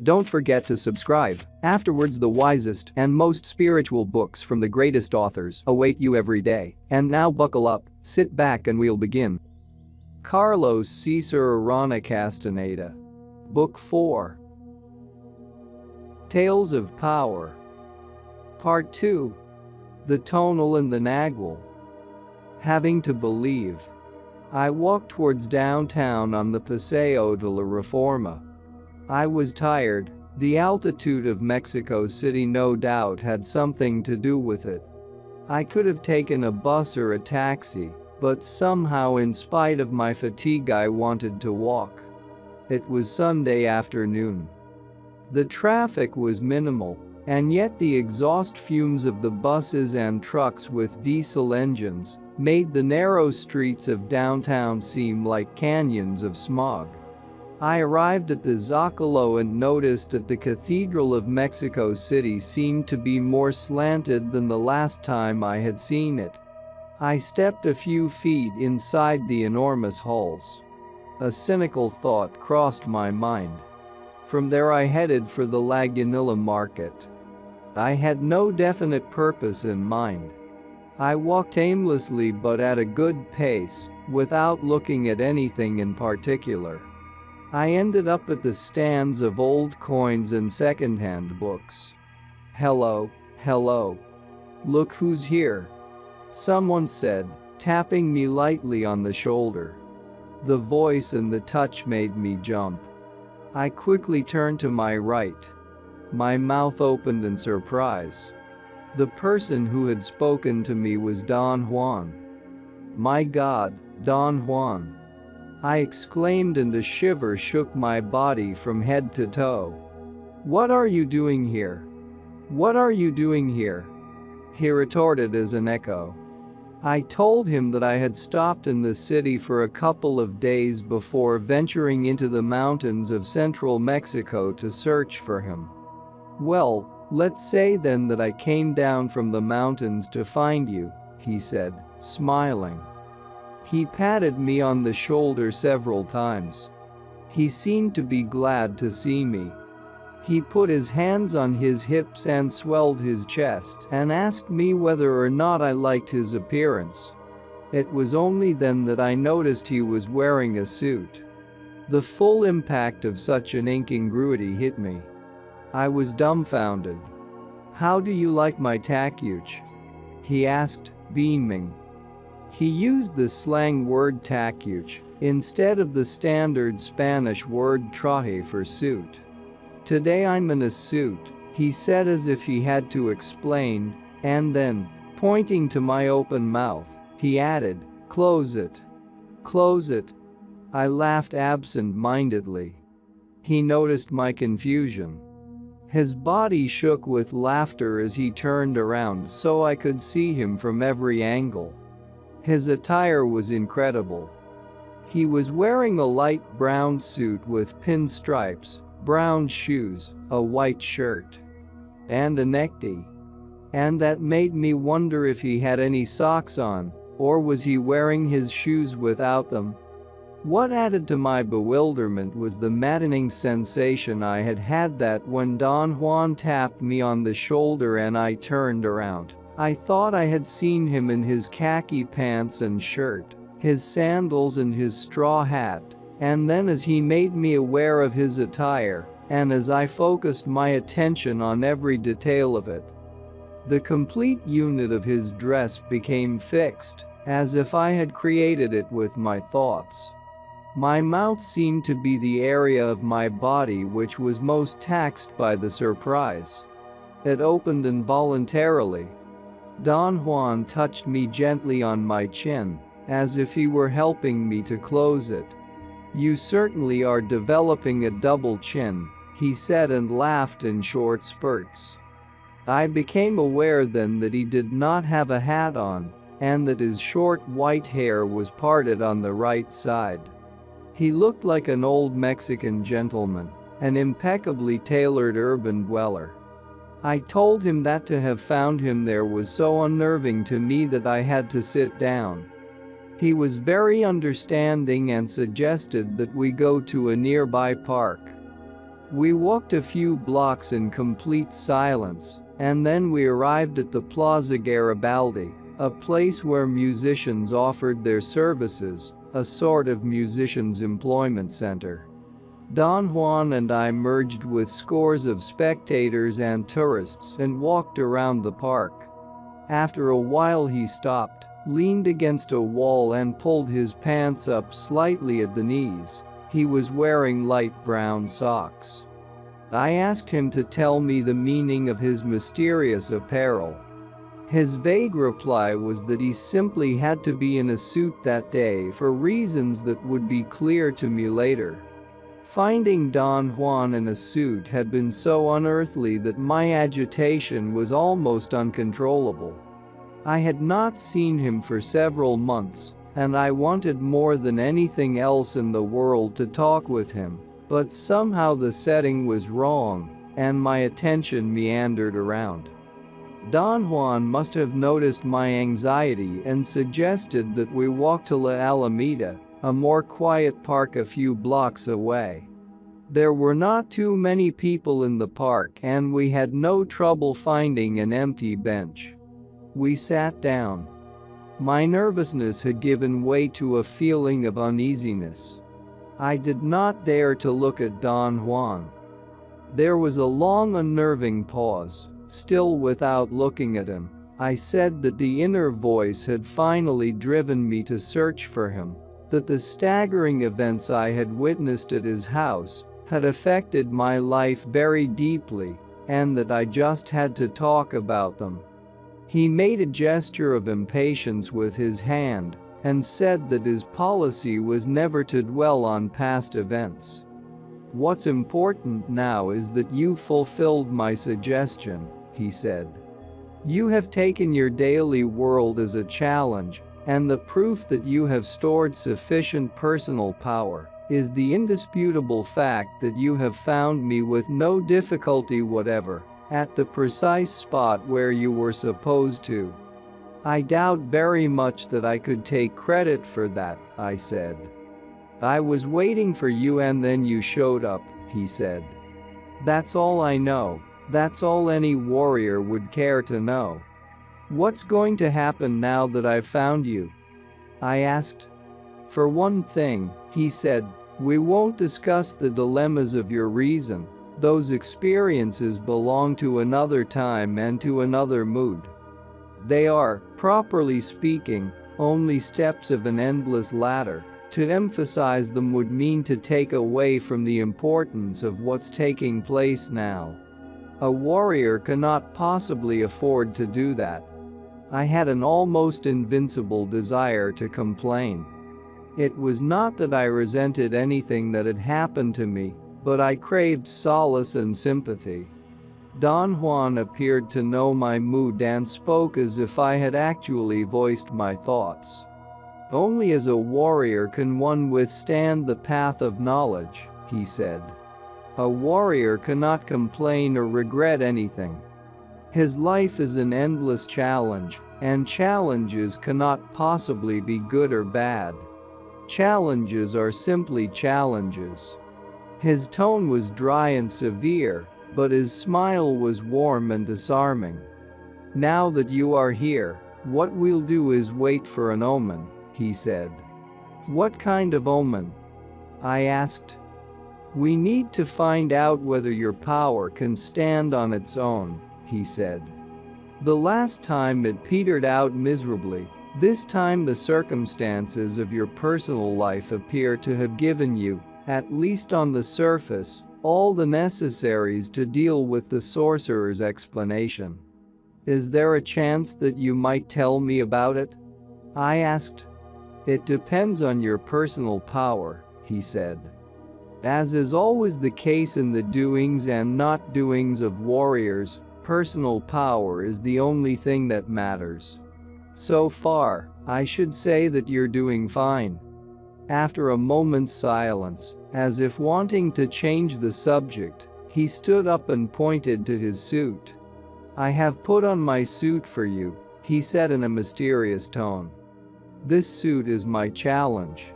Don't forget to subscribe. Afterwards, the wisest and most spiritual books from the greatest authors await you every day. And now buckle up, sit back and we'll begin. Carlos Castaneda. Book 4. Tales of Power. Part 2. The Tonal and the Nagual. Having to believe. I walked towards downtown on the Paseo de la Reforma. I was tired. The altitude of Mexico City no doubt had something to do with it. I could have taken a bus or a taxi, but somehow, in spite of my fatigue, I wanted to walk. It was Sunday afternoon. The traffic was minimal, and yet the exhaust fumes of the buses and trucks with diesel engines made the narrow streets of downtown seem like canyons of smog. I arrived at the Zocalo and noticed that the Cathedral of Mexico City seemed to be more slanted than the last time I had seen it. I stepped a few feet inside the enormous halls. A cynical thought crossed my mind. From there I headed for the Lagunilla market. I had no definite purpose in mind. I walked aimlessly but at a good pace, without looking at anything in particular. I ended up at the stands of old coins and second-hand books. Hello. Look who's here. Someone said, tapping me lightly on the shoulder. The voice and the touch made me jump. I quickly turned to my right. My mouth opened in surprise. The person who had spoken to me was Don Juan. My God, Don Juan! I exclaimed and a shiver shook my body from head to toe. What are you doing here? What are you doing here? He retorted as an echo. I told him that I had stopped in the city for a couple of days before venturing into the mountains of central Mexico to search for him. Well, let's say then that I came down from the mountains to find you, he said, smiling. He patted me on the shoulder several times. He seemed to be glad to see me. He put his hands on his hips and swelled his chest and asked me whether or not I liked his appearance. It was only then that I noticed he was wearing a suit. The full impact of such an incongruity hit me. I was dumbfounded. How do you like my tacuch? He asked, beaming. He used the slang word tacuch instead of the standard Spanish word traje for suit. Today I'm in a suit, he said as if he had to explain, and then, pointing to my open mouth, he added, close it. Close it. I laughed absent-mindedly. He noticed my confusion. His body shook with laughter as he turned around so I could see him from every angle. His attire was incredible. He was wearing a light brown suit with pinstripes, brown shoes, a white shirt, and a necktie. And that made me wonder if he had any socks on, or was he wearing his shoes without them? What added to my bewilderment was the maddening sensation I had had that when Don Juan tapped me on the shoulder and I turned around, I thought I had seen him in his khaki pants and shirt, his sandals and his straw hat, and then as he made me aware of his attire, and as I focused my attention on every detail of it, the complete unit of his dress became fixed, as if I had created it with my thoughts. My mouth seemed to be the area of my body which was most taxed by the surprise. It opened involuntarily. Don Juan touched me gently on my chin, as if he were helping me to close it. You certainly are developing a double chin, he said and laughed in short spurts. I became aware then that he did not have a hat on, and that his short white hair was parted on the right side. He looked like an old Mexican gentleman, an impeccably tailored urban dweller. I told him that to have found him there was so unnerving to me that I had to sit down. He was very understanding and suggested that we go to a nearby park. We walked a few blocks in complete silence, and then we arrived at the Plaza Garibaldi, a place where musicians offered their services, a sort of musicians' employment center. Don Juan and I merged with scores of spectators and tourists and walked around the park. After a while he stopped, leaned against a wall and pulled his pants up slightly at the knees. He was wearing light brown socks. I asked him to tell me the meaning of his mysterious apparel. His vague reply was that he simply had to be in a suit that day for reasons that would be clear to me later. Finding Don Juan in a suit had been so unearthly that my agitation was almost uncontrollable. I had not seen him for several months, and I wanted more than anything else in the world to talk with him, but somehow the setting was wrong, and my attention meandered around. Don Juan must have noticed my anxiety and suggested that we walk to La Alameda, a more quiet park a few blocks away. There were not too many people in the park and we had no trouble finding an empty bench. We sat down. My nervousness had given way to a feeling of uneasiness. I did not dare to look at Don Juan. There was a long unnerving pause. Still without looking at him, I said that the inner voice had finally driven me to search for him, that the staggering events I had witnessed at his house had affected my life very deeply, and that I just had to talk about them. He made a gesture of impatience with his hand and said that his policy was never to dwell on past events. "What's important now is that you fulfilled my suggestion," he said. "You have taken your daily world as a challenge, and the proof that you have stored sufficient personal power is the indisputable fact that you have found me with no difficulty whatever, at the precise spot where you were supposed to." "I doubt very much that I could take credit for that," I said. "I was waiting for you and then you showed up," he said. "That's all I know. That's all any warrior would care to know." "What's going to happen now that I've found you?" I asked. "For one thing," he said, "we won't discuss the dilemmas of your reason. Those experiences belong to another time and to another mood. They are, properly speaking, only steps of an endless ladder. To emphasize them would mean to take away from the importance of what's taking place now. A warrior cannot possibly afford to do that." I had an almost invincible desire to complain. It was not that I resented anything that had happened to me, but I craved solace and sympathy. Don Juan appeared to know my mood and spoke as if I had actually voiced my thoughts. "Only as a warrior can one withstand the path of knowledge," he said. "A warrior cannot complain or regret anything. His life is an endless challenge, and challenges cannot possibly be good or bad. Challenges are simply challenges." His tone was dry and severe, but his smile was warm and disarming. "Now that you are here, what we'll do is wait for an omen," he said. "What kind of omen?" I asked. "We need to find out whether your power can stand on its own," he said. "The last time it petered out miserably. This time the circumstances of your personal life appear to have given you, at least on the surface, all the necessaries to deal with the sorcerer's explanation. Is there a chance that you might tell me about it?" I asked. "It depends on your personal power," he said. "As is always the case in the doings and not doings of warriors, personal power is the only thing that matters. So far, I should say that you're doing fine." After a moment's silence, as if wanting to change the subject, he stood up and pointed to his suit. "I have put on my suit for you," he said in a mysterious tone. "This suit is my challenge.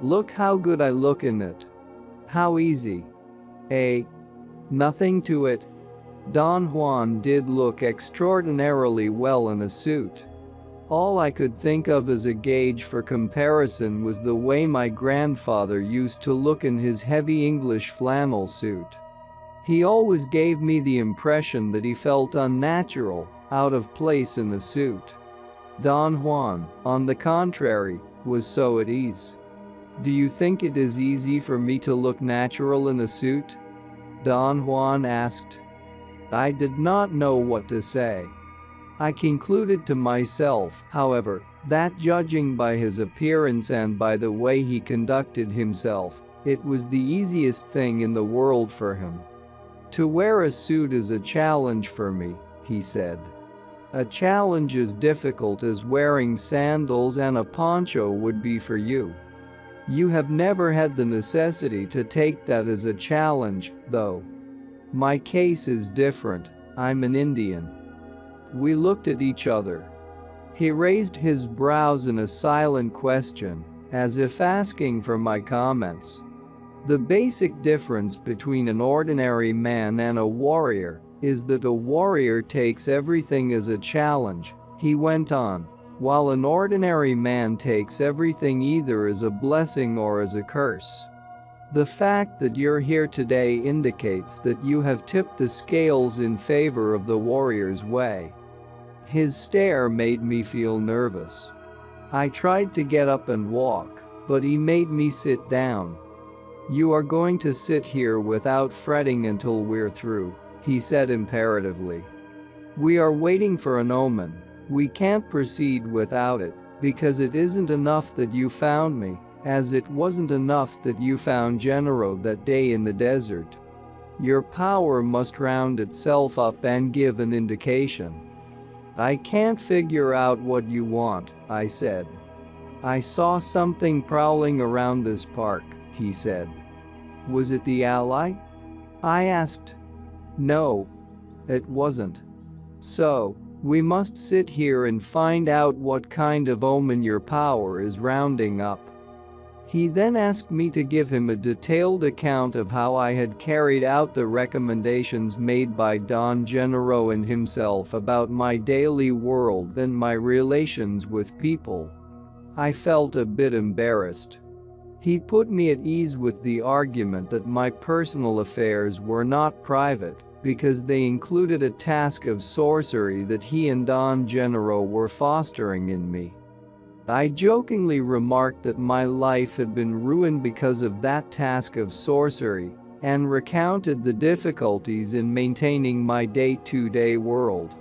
Look how good I look in it. How easy. Nothing to it. Don Juan did look extraordinarily well in a suit. All I could think of as a gauge for comparison was the way my grandfather used to look in his heavy English flannel suit. He always gave me the impression that he felt unnatural, out of place in the suit. Don Juan, on the contrary, was so at ease. "Do you think it is easy for me to look natural in a suit?" Don Juan asked. I did not know what to say. I concluded to myself, however, that judging by his appearance and by the way he conducted himself, it was the easiest thing in the world for him. "To wear a suit is a challenge for me," he said. "A challenge as difficult as wearing sandals and a poncho would be for you. You have never had the necessity to take that as a challenge, though. My case is different. I'm an Indian." We looked at each other. He raised his brows in a silent question, as if asking for my comments. "The basic difference between an ordinary man and a warrior is that a warrior takes everything as a challenge," he went on, "while an ordinary man takes everything either as a blessing or as a curse. The fact that you're here today indicates that you have tipped the scales in favor of the warrior's way." His stare made me feel nervous. I tried to get up and walk, but he made me sit down. "You are going to sit here without fretting until we're through," he said imperatively. "We are waiting for an omen. We can't proceed without it, because it isn't enough that you found me, as it wasn't enough that you found Genero that day in the desert. Your power must round itself up and give an indication." "I can't figure out what you want," I said. "I saw something prowling around this park," he said. "Was it the ally?" I asked. "No. It wasn't. So, we must sit here and find out what kind of omen your power is rounding up." He then asked me to give him a detailed account of how I had carried out the recommendations made by Don Genero and himself about my daily world and my relations with people. I felt a bit embarrassed. He put me at ease with the argument that my personal affairs were not private, because they included a task of sorcery that he and Don Genero were fostering in me. I jokingly remarked that my life had been ruined because of that task of sorcery, and recounted the difficulties in maintaining my day-to-day world.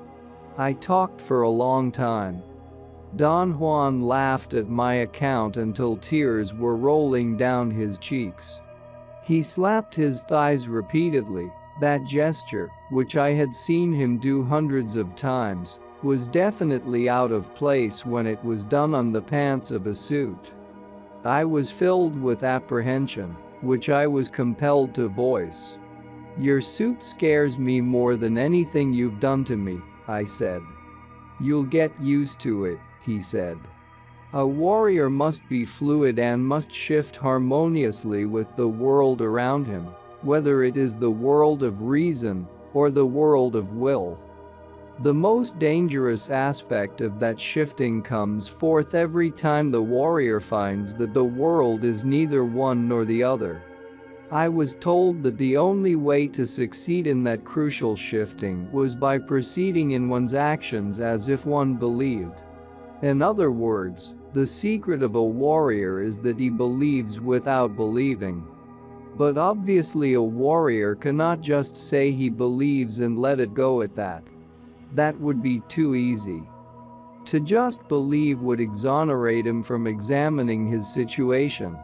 I talked for a long time. Don Juan laughed at my account until tears were rolling down his cheeks. He slapped his thighs repeatedly. That gesture, which I had seen him do hundreds of times, was definitely out of place when it was done on the pants of a suit. I was filled with apprehension, which I was compelled to voice. "Your suit scares me more than anything you've done to me," I said. "You'll get used to it," he said. "A warrior must be fluid and must shift harmoniously with the world around him, whether it is the world of reason or the world of will. The most dangerous aspect of that shifting comes forth every time the warrior finds that the world is neither one nor the other." I was told that the only way to succeed in that crucial shifting was by proceeding in one's actions as if one believed. In other words, the secret of a warrior is that he believes without believing. But obviously a warrior cannot just say he believes and let it go at that. That would be too easy. To just believe would exonerate him from examining his situation.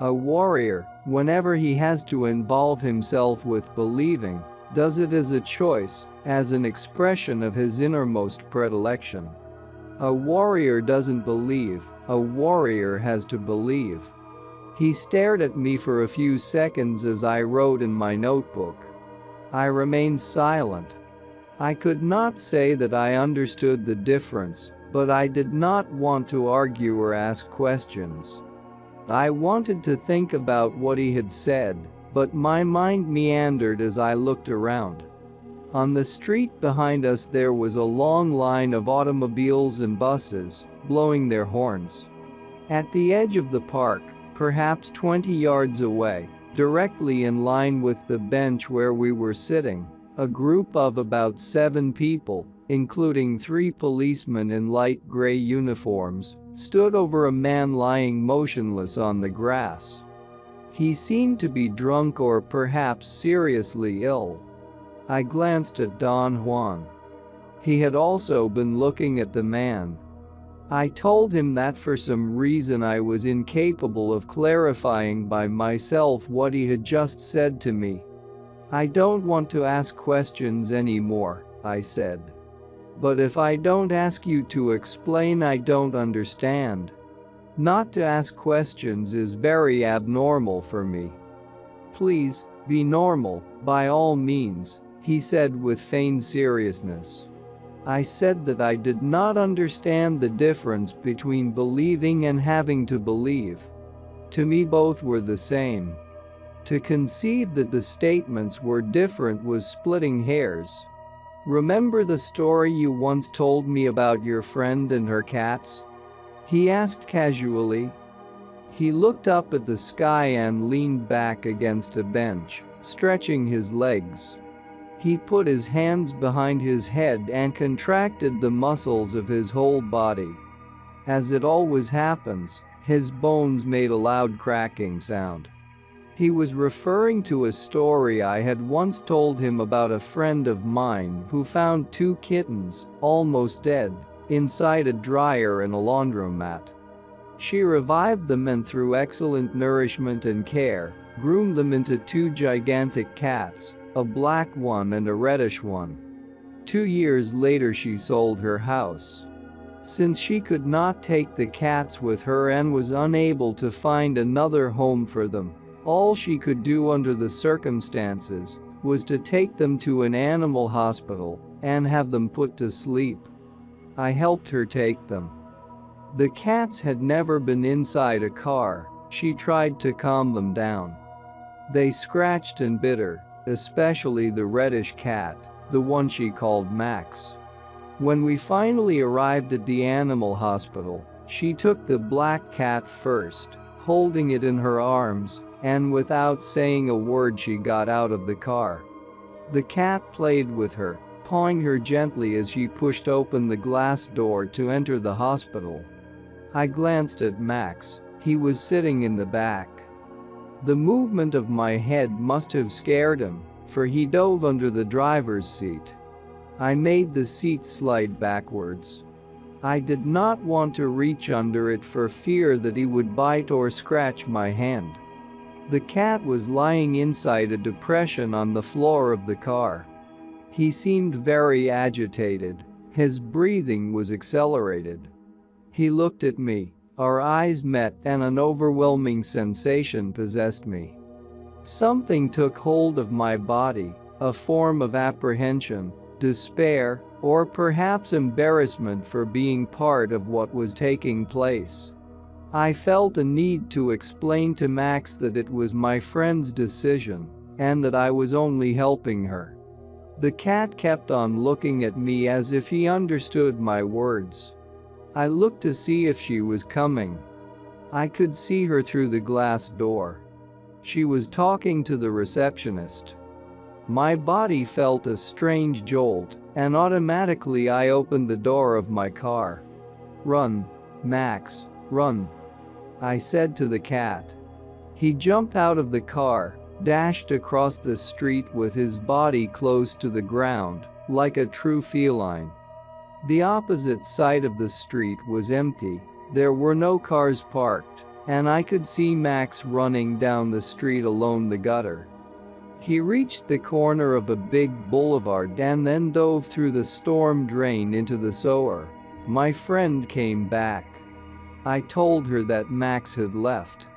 A warrior, whenever he has to involve himself with believing, does it as a choice, as an expression of his innermost predilection. A warrior doesn't believe, a warrior has to believe. He stared at me for a few seconds as I wrote in my notebook. I remained silent. I could not say that I understood the difference, but I did not want to argue or ask questions. I wanted to think about what he had said, But my mind meandered as I looked around. On the street behind us there was a long line of automobiles and buses, blowing their horns. At the edge of the park, perhaps 20 yards away, directly in line with the bench where we were sitting, a group of about 7 people, including 3 policemen in light gray uniforms, stood over a man lying motionless on the grass. He seemed to be drunk or perhaps seriously ill. I glanced at Don Juan. He had also been looking at the man. I told him that for some reason I was incapable of clarifying by myself what he had just said to me. "I don't want to ask questions anymore," I said. "But if I don't ask you to explain, I don't understand. Not to ask questions is very abnormal for me. Please, be normal, by all means," he said with feigned seriousness. I said that I did not understand the difference between believing and having to believe. To me both were the same. To conceive that the statements were different was splitting hairs. "Remember the story you once told me about your friend and her cats?" he asked casually. He looked up at the sky and leaned back against a bench, stretching his legs. He put his hands behind his head and contracted the muscles of his whole body. As it always happens, his bones made a loud cracking sound. He was referring to a story I had once told him about a friend of mine who found 2 kittens, almost dead, inside a dryer in a laundromat. She revived them and through excellent nourishment and care, groomed them into 2 gigantic cats, a black one and a reddish one. 2 years later she sold her house. Since she could not take the cats with her and was unable to find another home for them, all she could do under the circumstances was to take them to an animal hospital and have them put to sleep. I helped her take them. The cats had never been inside a car. She tried to calm them down. They scratched and bit her, especially the reddish cat, the one she called Max. When we finally arrived at the animal hospital, she took the black cat first, holding it in her arms, and without saying a word she got out of the car. The cat played with her, pawing her gently as she pushed open the glass door to enter the hospital. I glanced at Max. He was sitting in the back. The movement of my head must have scared him, for he dove under the driver's seat. I made the seat slide backwards. I did not want to reach under it for fear that he would bite or scratch my hand. The cat was lying inside a depression on the floor of the car. He seemed very agitated. His breathing was accelerated. He looked at me. Our eyes met and an overwhelming sensation possessed me. Something took hold of my body, a form of apprehension, despair, or perhaps embarrassment for being part of what was taking place. I felt a need to explain to Max that it was my friend's decision and that I was only helping her. The cat kept on looking at me as if he understood my words. I looked to see if she was coming. I could see her through the glass door. She was talking to the receptionist. My body felt a strange jolt, and automatically I opened the door of my car. "Run, Max, run," I said to the cat. He jumped out of the car, dashed across the street with his body close to the ground, like a true feline. The opposite side of the street was empty. There were no cars parked, and I could see Max running down the street along the gutter. He reached the corner of a big boulevard and then dove through the storm drain into the sewer. My friend came back. I told her that Max had left.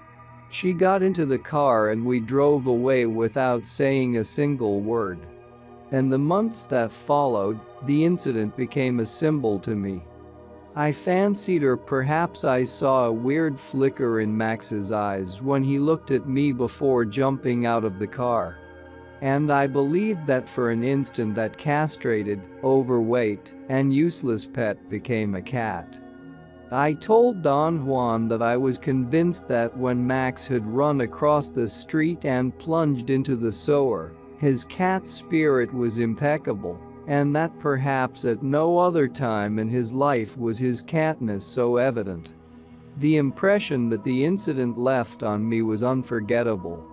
She got into the car and we drove away without saying a single word. In the months that followed, the incident became a symbol to me. I fancied, or perhaps I saw a weird flicker in Max's eyes when he looked at me before jumping out of the car. And I believed that for an instant that castrated, overweight, and useless pet became a cat. I told Don Juan that I was convinced that when Max had run across the street and plunged into the sewer, his cat spirit was impeccable, and that perhaps at no other time in his life was his catness so evident. The impression that the incident left on me was unforgettable.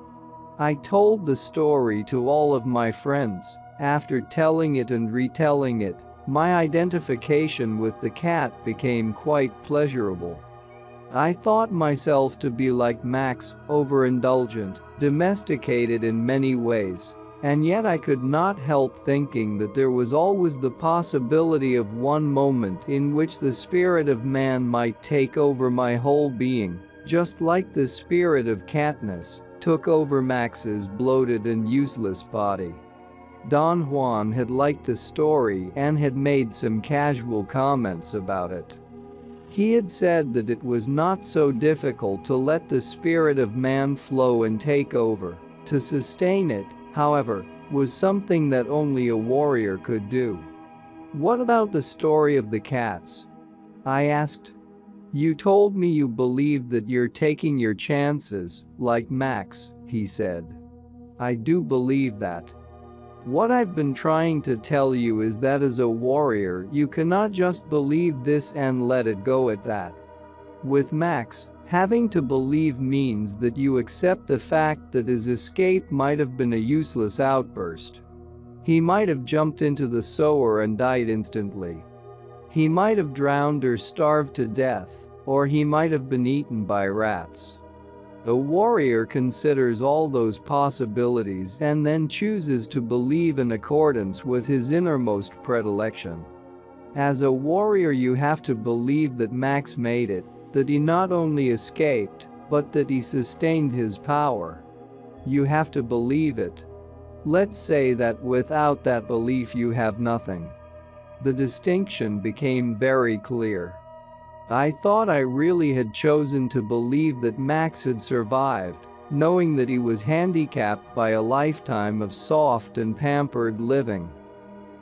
I told the story to all of my friends. After telling it and retelling it, my identification with the cat became quite pleasurable. I thought myself to be like Max, overindulgent, domesticated in many ways, and yet I could not help thinking that there was always the possibility of one moment in which the spirit of man might take over my whole being, just like the spirit of catness took over Max's bloated and useless body. Don Juan had liked the story and had made some casual comments about it. He had said that it was not so difficult to let the spirit of man flow and take over. To sustain it, however, was something that only a warrior could do. "What about the story of the cats?" I asked. "You told me you believed that you're taking your chances, like Max," he said. "I do believe that. What I've been trying to tell you is that as a warrior you cannot just believe this and let it go at that. With Max, having to believe means that you accept the fact that his escape might have been a useless outburst. He might have jumped into the sewer and died instantly. He might have drowned or starved to death, or he might have been eaten by rats. A warrior considers all those possibilities and then chooses to believe in accordance with his innermost predilection. As a warrior you have to believe that Max made it, that he not only escaped, but that he sustained his power. You have to believe it. Let's say that without that belief you have nothing." The distinction became very clear. I thought I really had chosen to believe that Max had survived, knowing that he was handicapped by a lifetime of soft and pampered living.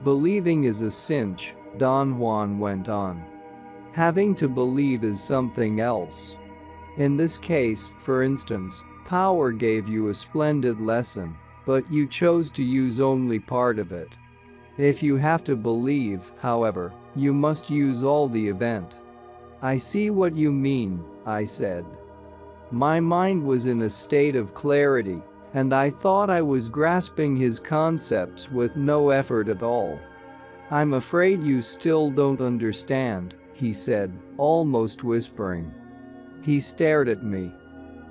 "Believing is a cinch," Don Juan went on. "Having to believe is something else. In this case, for instance, power gave you a splendid lesson, but you chose to use only part of it. If you have to believe, however, you must use all the event." "I see what you mean," I said. My mind was in a state of clarity, and I thought I was grasping his concepts with no effort at all. "I'm afraid you still don't understand," he said, almost whispering. He stared at me.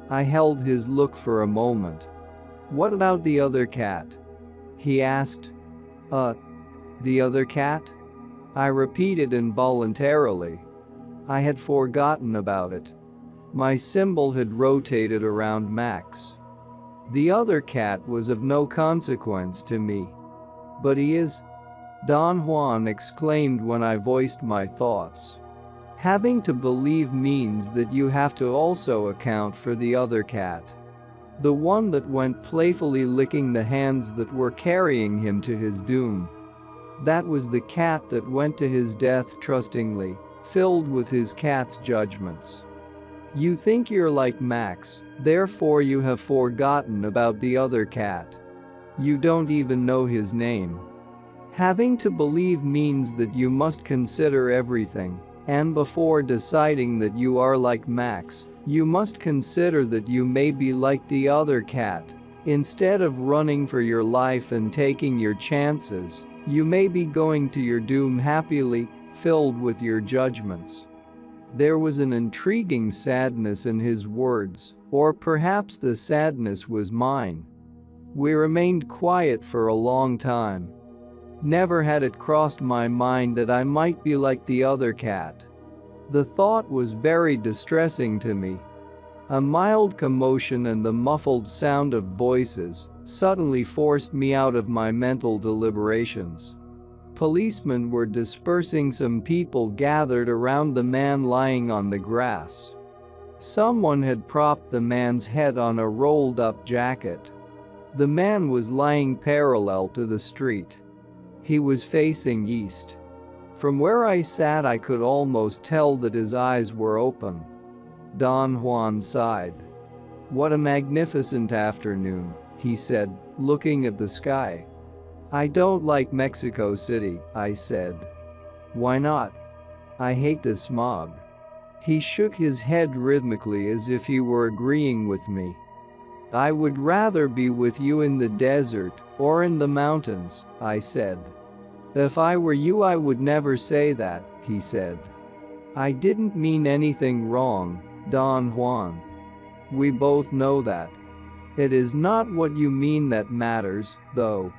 I held his look for a moment. "What about the other cat?" he asked. The other cat?" I repeated involuntarily. I had forgotten about it. My symbol had rotated around Max. "The other cat was of no consequence to me." "But he is," Don Juan exclaimed when I voiced my thoughts. "Having to believe means that you have to also account for the other cat. The one that went playfully licking the hands that were carrying him to his doom. That was the cat that went to his death trustingly, filled with his cat's judgments. You think you're like Max, therefore you have forgotten about the other cat. You don't even know his name. Having to believe means that you must consider everything, and before deciding that you are like Max, you must consider that you may be like the other cat. Instead of running for your life and taking your chances, you may be going to your doom happily, filled with your judgments." There was an intriguing sadness in his words, or perhaps the sadness was mine. We remained quiet for a long time. Never had it crossed my mind that I might be like the other cat. The thought was very distressing to me. A mild commotion and the muffled sound of voices suddenly forced me out of my mental deliberations. Policemen were dispersing some people gathered around the man lying on the grass. Someone had propped the man's head on a rolled-up jacket. The man was lying parallel to the street. He was facing east. From where I sat, I could almost tell that his eyes were open. Don Juan sighed. "What a magnificent afternoon," he said, looking at the sky. "I don't like Mexico City," I said. "Why not?" "I hate the smog." He shook his head rhythmically as if he were agreeing with me. "I would rather be with you in the desert or in the mountains," I said. "If I were you, I would never say that," he said. "I didn't mean anything wrong, Don Juan. We both know that. It is not what you mean that matters, though.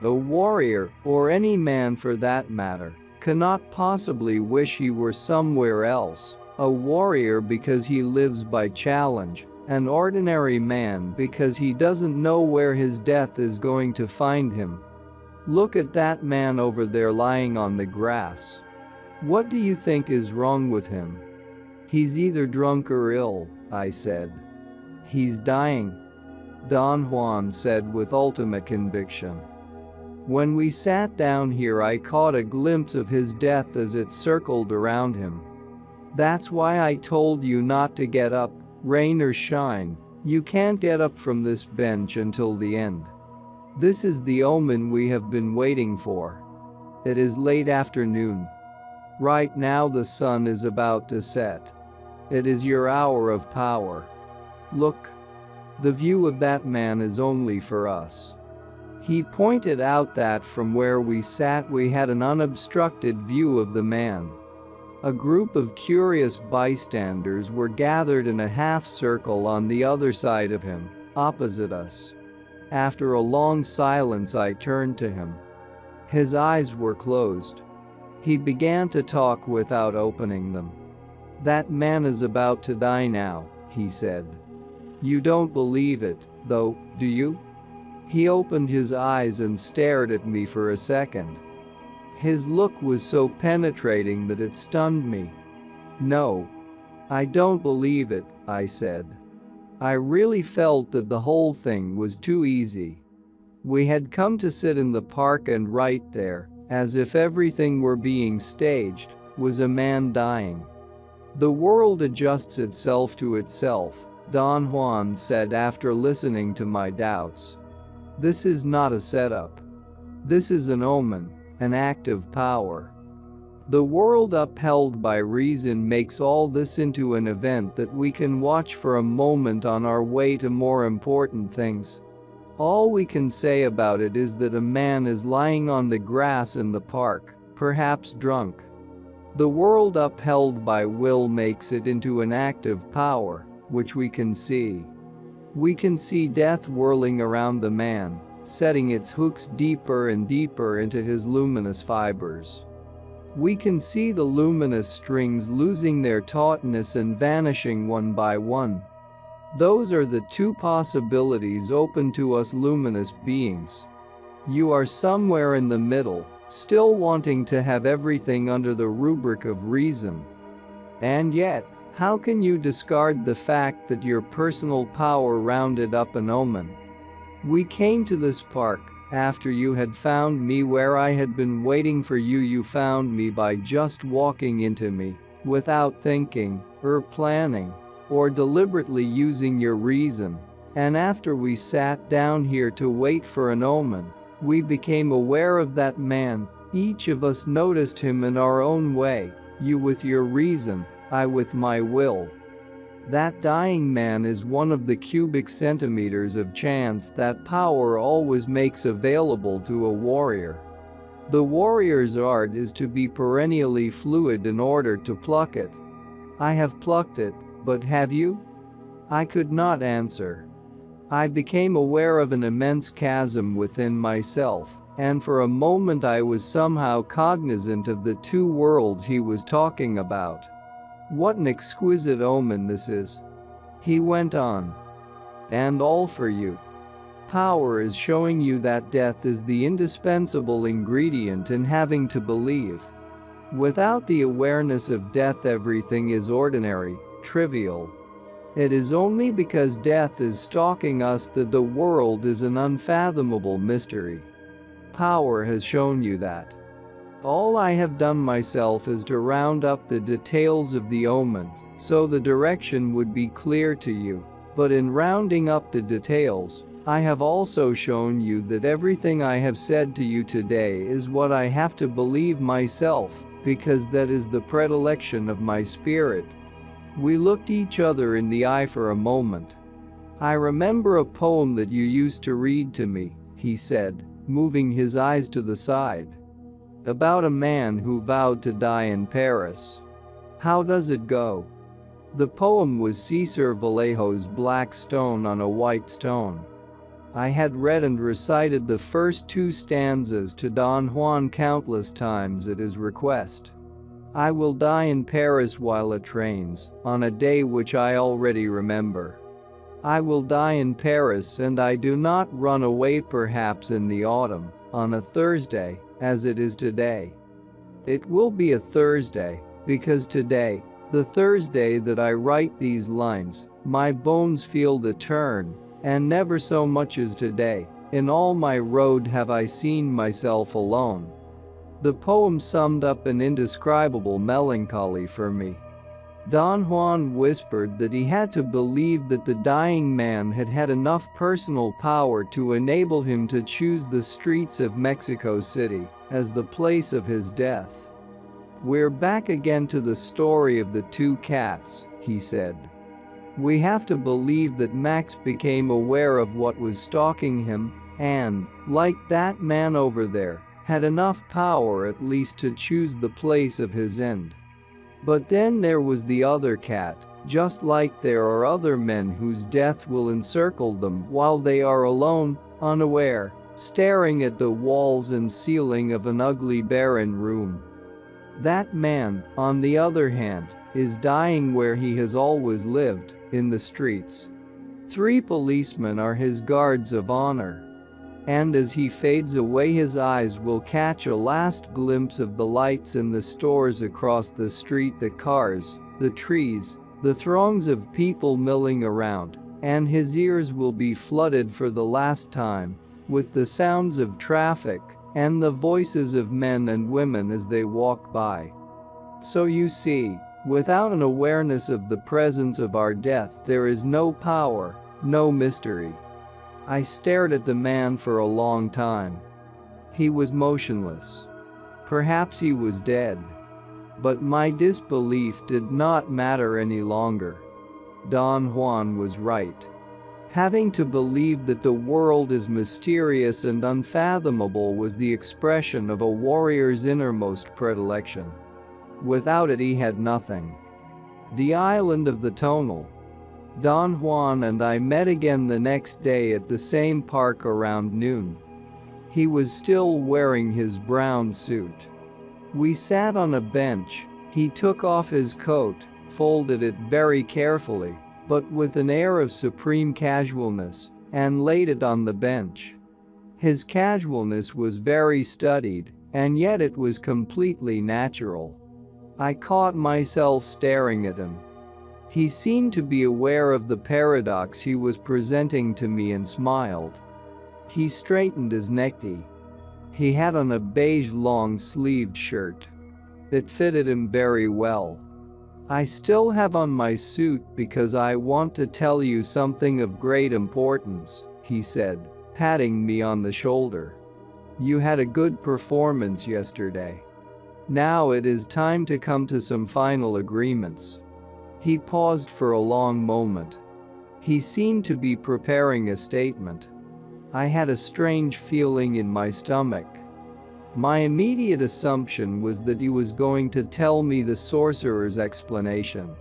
A warrior, or any man for that matter, cannot possibly wish he were somewhere else. A warrior because he lives by challenge, an ordinary man because he doesn't know where his death is going to find him. Look at that man over there lying on the grass. What do you think is wrong with him?" "He's either drunk or ill," I said. "He's dying," Don Juan said with ultimate conviction. When we sat down here, I caught a glimpse of his death as it circled around him. "That's why I told you not to get up, rain or shine. You can't get up from this bench until the end. This is the omen we have been waiting for. It is late afternoon. Right now the sun is about to set. It is your hour of power. Look. The view of that man is only for us." He pointed out that from where we sat we had an unobstructed view of the man. A group of curious bystanders were gathered in a half circle on the other side of him, opposite us. After a long silence, I turned to him. His eyes were closed. He began to talk without opening them. "That man is about to die now," he said. "You don't believe it, though, do you?" He opened his eyes and stared at me for a second. His look was so penetrating that it stunned me. "No. I don't believe it," I said. I really felt that the whole thing was too easy. We had come to sit in the park, and right there, as if everything were being staged, was a man dying. "The world adjusts itself to itself," Don Juan said after listening to my doubts. "This is not a setup. This is an omen, an act of power. The world upheld by reason makes all this into an event that we can watch for a moment on our way to more important things. All we can say about it is that a man is lying on the grass in the park, perhaps drunk. The world upheld by will makes it into an act of power, which we can see. We can see death whirling around the man, setting its hooks deeper and deeper into his luminous fibers. We can see the luminous strings losing their tautness and vanishing one by one. Those are the two possibilities open to us luminous beings. You are somewhere in the middle, still wanting to have everything under the rubric of reason. And yet, how can you discard the fact that your personal power rounded up an omen? We came to this park after you had found me where I had been waiting for you. You found me by just walking into me, without thinking, or planning, or deliberately using your reason. And after we sat down here to wait for an omen, we became aware of that man. Each of us noticed him in our own way, you with your reason, I with my will. That dying man is one of the cubic centimeters of chance that power always makes available to a warrior. The warrior's art is to be perennially fluid in order to pluck it. I have plucked it, but have you? I could not answer. I became aware of an immense chasm within myself, and for a moment I was somehow cognizant of the two worlds he was talking about. What an exquisite omen this is, he went on. And all for you. Power is showing you that death is the indispensable ingredient in having to believe. Without the awareness of death, everything is ordinary, trivial. It is only because death is stalking us that the world is an unfathomable mystery. Power has shown you that. All I have done myself is to round up the details of the omen, so the direction would be clear to you. But in rounding up the details, I have also shown you that everything I have said to you today is what I have to believe myself, because that is the predilection of my spirit. We looked each other in the eye for a moment. I remember a poem that you used to read to me, he said, moving his eyes to the side. About a man who vowed to die in Paris. How does it go? The poem was Cesar Vallejo's Black Stone on a White Stone. I had read and recited the first 2 stanzas to Don Juan countless times at his request. I will die in Paris while it rains, on a day which I already remember. I will die in Paris, and I do not run away, perhaps in the autumn, on a Thursday, as it is today. It will be a Thursday, because today, the Thursday that I write these lines, my bones feel the turn, and never so much as today, in all my road have I seen myself alone. The poem summed up an indescribable melancholy for me. Don Juan whispered that he had to believe that the dying man had had enough personal power to enable him to choose the streets of Mexico City as the place of his death. We're back again to the story of the 2 cats, he said. We have to believe that Max became aware of what was stalking him and, like that man over there, had enough power at least to choose the place of his end. But then there was the other cat, just like there are other men whose death will encircle them while they are alone, unaware, staring at the walls and ceiling of an ugly barren room. That man, on the other hand, is dying where he has always lived, in the streets. 3 policemen are his guards of honor. And as he fades away, his eyes will catch a last glimpse of the lights in the stores across the street, the cars, the trees, the throngs of people milling around, and his ears will be flooded for the last time with the sounds of traffic and the voices of men and women as they walk by. So you see, without an awareness of the presence of our death, there is no power, no mystery. I stared at the man for a long time. He was motionless. Perhaps he was dead. But my disbelief did not matter any longer. Don Juan was right. Having to believe that the world is mysterious and unfathomable was the expression of a warrior's innermost predilection. Without it, he had nothing. The island of the tonal. Don Juan and I met again the next day at the same park around noon. He was still wearing his brown suit. We sat on a bench. He took off his coat, folded it very carefully, but with an air of supreme casualness, and laid it on the bench. His casualness was very studied, and yet it was completely natural. I caught myself staring at him. He seemed to be aware of the paradox he was presenting to me and smiled. He straightened his necktie. He had on a beige long-sleeved shirt. It fitted him very well. I still have on my suit because I want to tell you something of great importance, he said, patting me on the shoulder. You had a good performance yesterday. Now it is time to come to some final agreements. He paused for a long moment. He seemed to be preparing a statement. I had a strange feeling in my stomach. My immediate assumption was that he was going to tell me the sorcerer's explanation.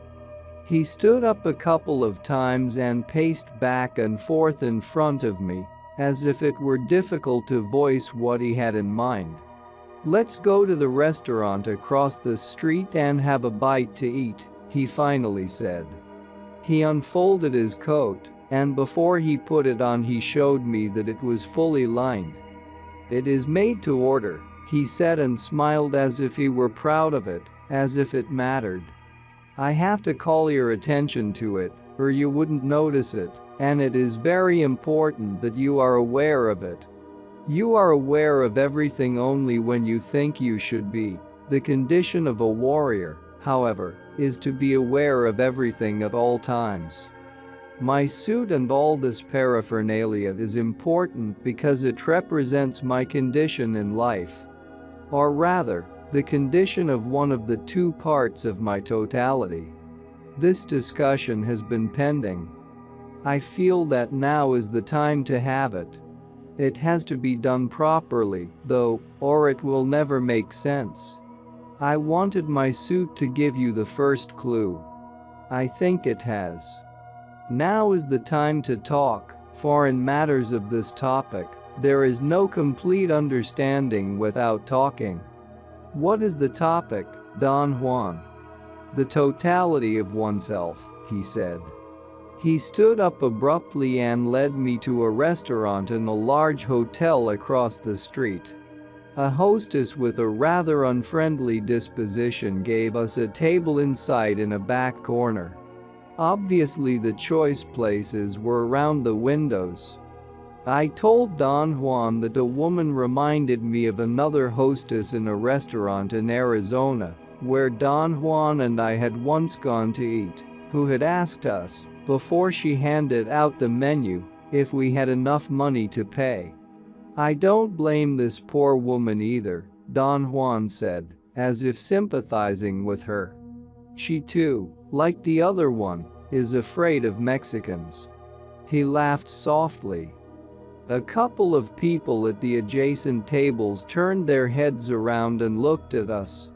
He stood up a couple of times and paced back and forth in front of me, as if it were difficult to voice what he had in mind. Let's go to the restaurant across the street and have a bite to eat, he finally said. He unfolded his coat, and before he put it on he showed me that it was fully lined. "It is made to order," he said and smiled as if he were proud of it, as if it mattered. "I have to call your attention to it, or you wouldn't notice it, and it is very important that you are aware of it. You are aware of everything only when you think you should be. The condition of a warrior, however, is to be aware of everything at all times. My suit and all this paraphernalia is important because it represents my condition in life. Or rather, the condition of one of the two parts of my totality. This discussion has been pending. I feel that now is the time to have it. It has to be done properly, though, or it will never make sense. I wanted my suit to give you the first clue. I think it has. Now is the time to talk, for in matters of this topic, there is no complete understanding without talking." "What is the topic, Don Juan?" "The totality of oneself," he said. He stood up abruptly and led me to a restaurant in a large hotel across the street. A hostess with a rather unfriendly disposition gave us a table inside in a back corner. Obviously the choice places were around the windows. I told Don Juan that a woman reminded me of another hostess in a restaurant in Arizona, where Don Juan and I had once gone to eat, who had asked us, before she handed out the menu, if we had enough money to pay. "I don't blame this poor woman either," Don Juan said, as if sympathizing with her. "She too, like the other one, is afraid of Mexicans." He laughed softly. A couple of people at the adjacent tables turned their heads around and looked at us.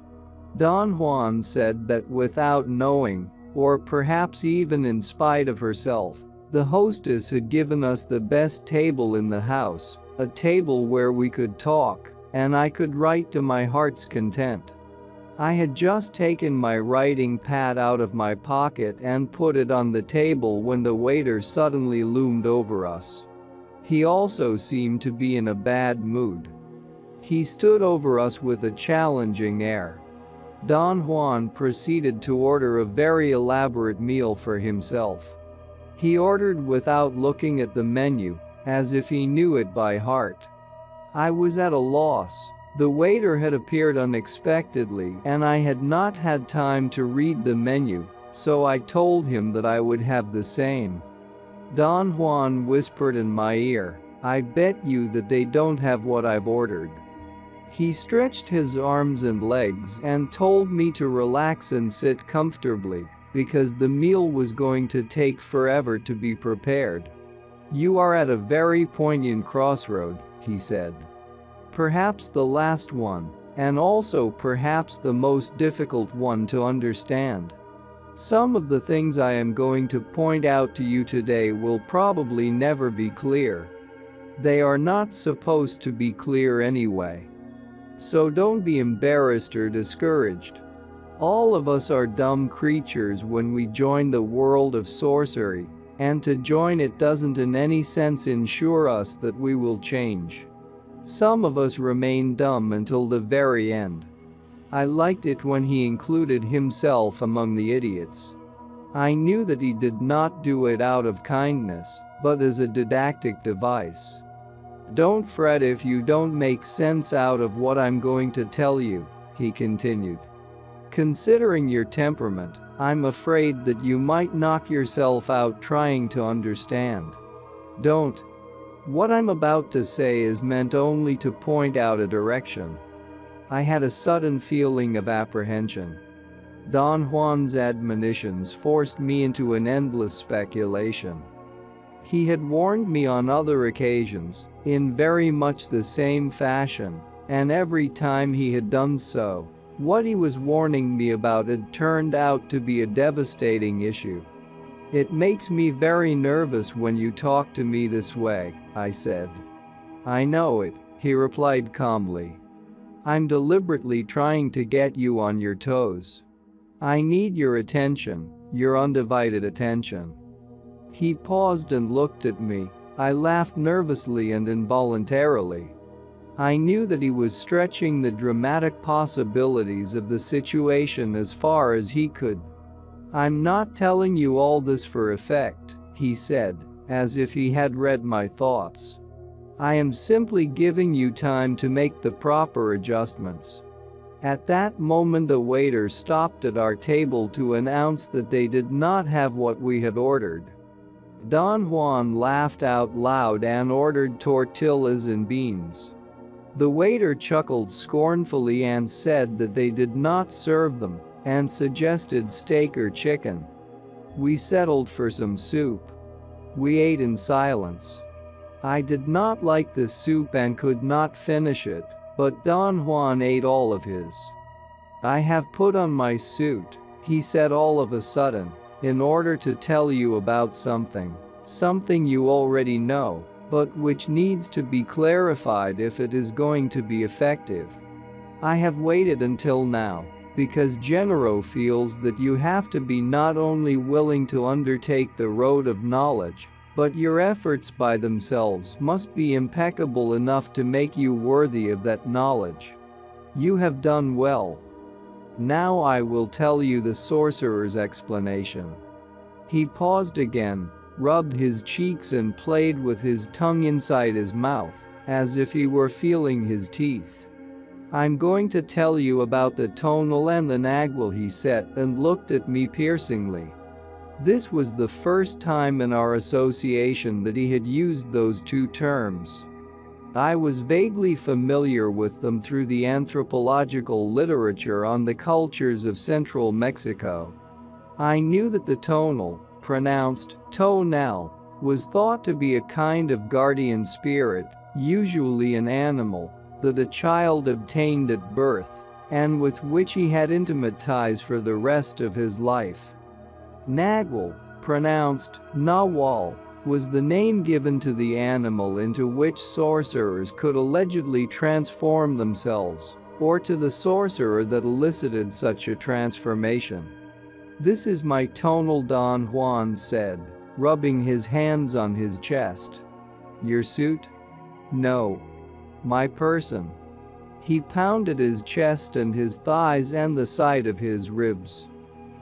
Don Juan said that without knowing, or perhaps even in spite of herself, the hostess had given us the best table in the house, a table where we could talk, and I could write to my heart's content. I had just taken my writing pad out of my pocket and put it on the table when the waiter suddenly loomed over us. He also seemed to be in a bad mood. He stood over us with a challenging air. Don Juan proceeded to order a very elaborate meal for himself. He ordered without looking at the menu, as if he knew it by heart. I was at a loss. The waiter had appeared unexpectedly and I had not had time to read the menu, so I told him that I would have the same. Don Juan whispered in my ear, "I bet you that they don't have what I've ordered." He stretched his arms and legs and told me to relax and sit comfortably, because the meal was going to take forever to be prepared. "You are at a very poignant crossroad," he said. "Perhaps the last one, and also perhaps the most difficult one to understand. Some of the things I am going to point out to you today will probably never be clear. They are not supposed to be clear anyway. So don't be embarrassed or discouraged. All of us are dumb creatures when we join the world of sorcery, and to join it doesn't in any sense ensure us that we will change. Some of us remain dumb until the very end." I liked it when he included himself among the idiots. I knew that he did not do it out of kindness, but as a didactic device. "Don't fret if you don't make sense out of what I'm going to tell you," he continued. "Considering your temperament, I'm afraid that you might knock yourself out trying to understand. Don't. What I'm about to say is meant only to point out a direction." I had a sudden feeling of apprehension. Don Juan's admonitions forced me into an endless speculation. He had warned me on other occasions, in very much the same fashion, and every time he had done so, what he was warning me about had turned out to be a devastating issue. "It makes me very nervous when you talk to me this way," I said. "I know it," he replied calmly. "I'm deliberately trying to get you on your toes. I need your attention, your undivided attention." He paused and looked at me. I laughed nervously and involuntarily. I knew that he was stretching the dramatic possibilities of the situation as far as he could. "I'm not telling you all this for effect," he said, as if he had read my thoughts. "I am simply giving you time to make the proper adjustments." At that moment a waiter stopped at our table to announce that they did not have what we had ordered. Don Juan laughed out loud and ordered tortillas and beans. The waiter chuckled scornfully and said that they did not serve them, and suggested steak or chicken. We settled for some soup. We ate in silence. I did not like the soup and could not finish it, but Don Juan ate all of his. "I have put on my suit," he said all of a sudden, "in order to tell you about something you already know, but which needs to be clarified if it is going to be effective. I have waited until now, because Gennaro feels that you have to be not only willing to undertake the road of knowledge, but your efforts by themselves must be impeccable enough to make you worthy of that knowledge. You have done well. Now I will tell you the sorcerer's explanation." He paused again, rubbed his cheeks and played with his tongue inside his mouth, as if he were feeling his teeth. "I'm going to tell you about the tonal and the nagual," he said, and looked at me piercingly. This was the first time in our association that he had used those two terms. I was vaguely familiar with them through the anthropological literature on the cultures of central Mexico. I knew that the tonal, pronounced tonal, was thought to be a kind of guardian spirit, usually an animal, that a child obtained at birth, and with which he had intimate ties for the rest of his life. Nagual, pronounced nawal, was the name given to the animal into which sorcerers could allegedly transform themselves, or to the sorcerer that elicited such a transformation. "This is my tonal," Don Juan said, rubbing his hands on his chest. "Your suit?" "No. My person." He pounded his chest and his thighs and the side of his ribs.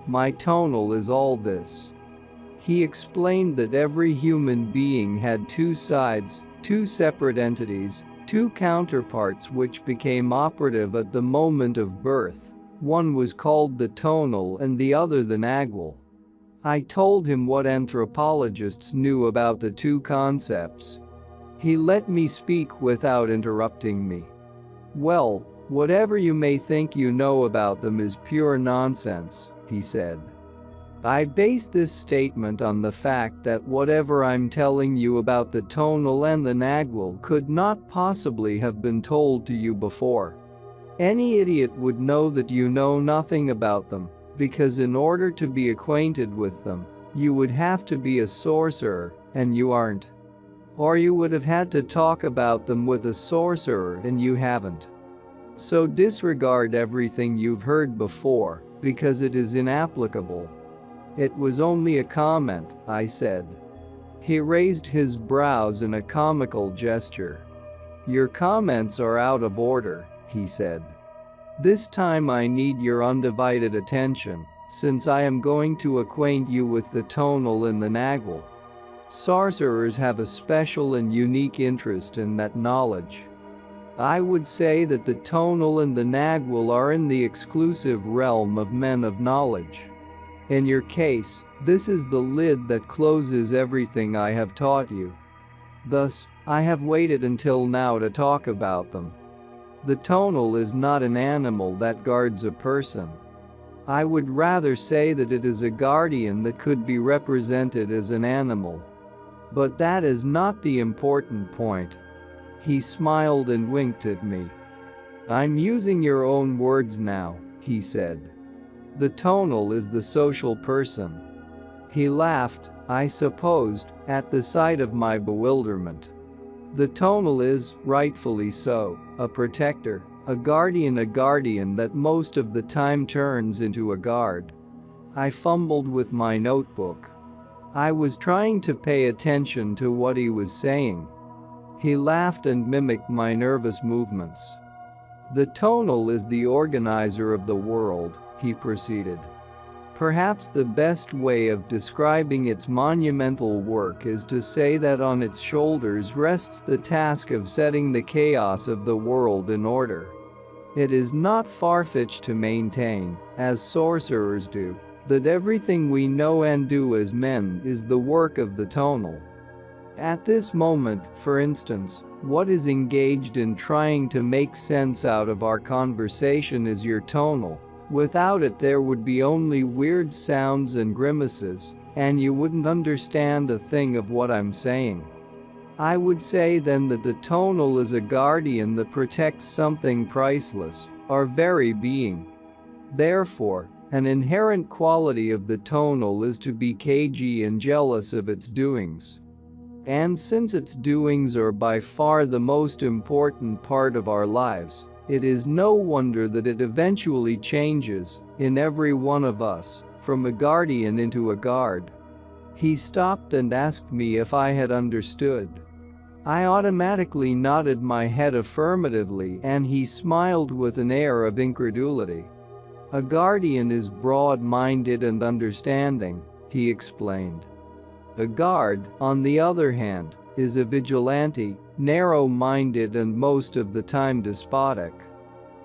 "My tonal is all this." He explained that every human being had two sides, two separate entities, two counterparts which became operative at the moment of birth. One was called the tonal and the other the nagual. I told him what anthropologists knew about the two concepts. He let me speak without interrupting me. "Well, whatever you may think you know about them is pure nonsense," he said. "I base this statement on the fact that whatever I'm telling you about the tonal and the nagual could not possibly have been told to you before. Any idiot would know that you know nothing about them, because in order to be acquainted with them, you would have to be a sorcerer, and you aren't. Or you would have had to talk about them with a sorcerer, and you haven't. So disregard everything you've heard before, because it is inapplicable." "It was only a comment," I said. He raised his brows in a comical gesture. "Your comments are out of order," he said. "This time I need your undivided attention, since I am going to acquaint you with the tonal and the nagual. Sorcerers have a special and unique interest in that knowledge. I would say that the tonal and the nagual are in the exclusive realm of men of knowledge. In your case, this is the lid that closes everything I have taught you. Thus, I have waited until now to talk about them. The tonal is not an animal that guards a person. I would rather say that it is a guardian that could be represented as an animal. But that is not the important point." He smiled and winked at me. "I'm using your own words now," he said. "The tonal is the social person." He laughed, I supposed, at the sight of my bewilderment. "The tonal is, rightfully so, a protector, a guardian that most of the time turns into a guard." I fumbled with my notebook. I was trying to pay attention to what he was saying. He laughed and mimicked my nervous movements. The tonal is the organizer of the world, he proceeded. Perhaps the best way of describing its monumental work is to say that on its shoulders rests the task of setting the chaos of the world in order. It is not far-fetched to maintain, as sorcerers do, that everything we know and do as men is the work of the tonal. At this moment, for instance, what is engaged in trying to make sense out of our conversation is your tonal. Without it there would be only weird sounds and grimaces, and you wouldn't understand a thing of what I'm saying. I would say then that the tonal is a guardian that protects something priceless, our very being. Therefore, an inherent quality of the tonal is to be cagey and jealous of its doings. And since its doings are by far the most important part of our lives, it is no wonder that it eventually changes, in every one of us, from a guardian into a guard. He stopped and asked me if I had understood. I automatically nodded my head affirmatively and he smiled with an air of incredulity. A guardian is broad-minded and understanding, he explained. A guard, on the other hand, is a vigilante, narrow-minded and most of the time despotic.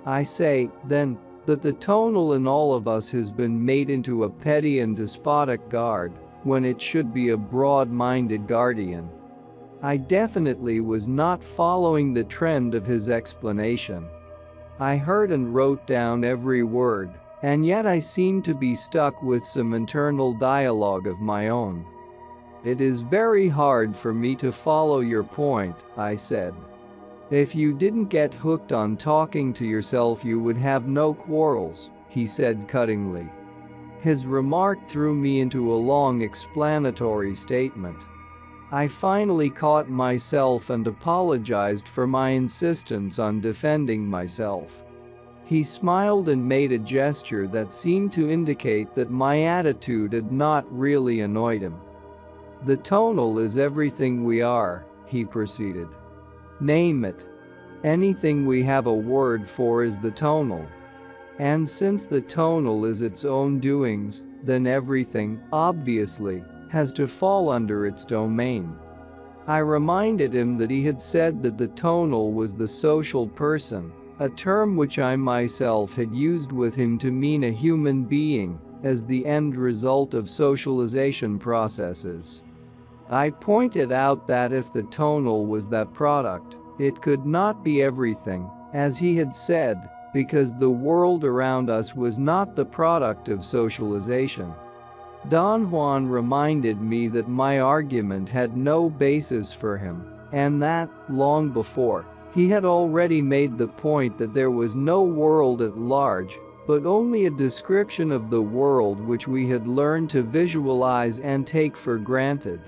I say, then, that the tonal in all of us has been made into a petty and despotic guard, when it should be a broad-minded guardian. I definitely was not following the trend of his explanation. I heard and wrote down every word, and yet I seemed to be stuck with some internal dialogue of my own. It is very hard for me to follow your point, I said. If you didn't get hooked on talking to yourself you would have no quarrels, he said cuttingly. His remark threw me into a long explanatory statement. I finally caught myself and apologized for my insistence on defending myself. He smiled and made a gesture that seemed to indicate that my attitude had not really annoyed him. The tonal is everything we are, he proceeded. Name it. Anything we have a word for is the tonal. And since the tonal is its own doings, then everything, obviously, has to fall under its domain. I reminded him that he had said that the tonal was the social person, a term which I myself had used with him to mean a human being, as the end result of socialization processes. I pointed out that if the tonal was that product, it could not be everything, as he had said, because the world around us was not the product of socialization. Don Juan reminded me that my argument had no basis for him, and that, long before, he had already made the point that there was no world at large, but only a description of the world which we had learned to visualize and take for granted.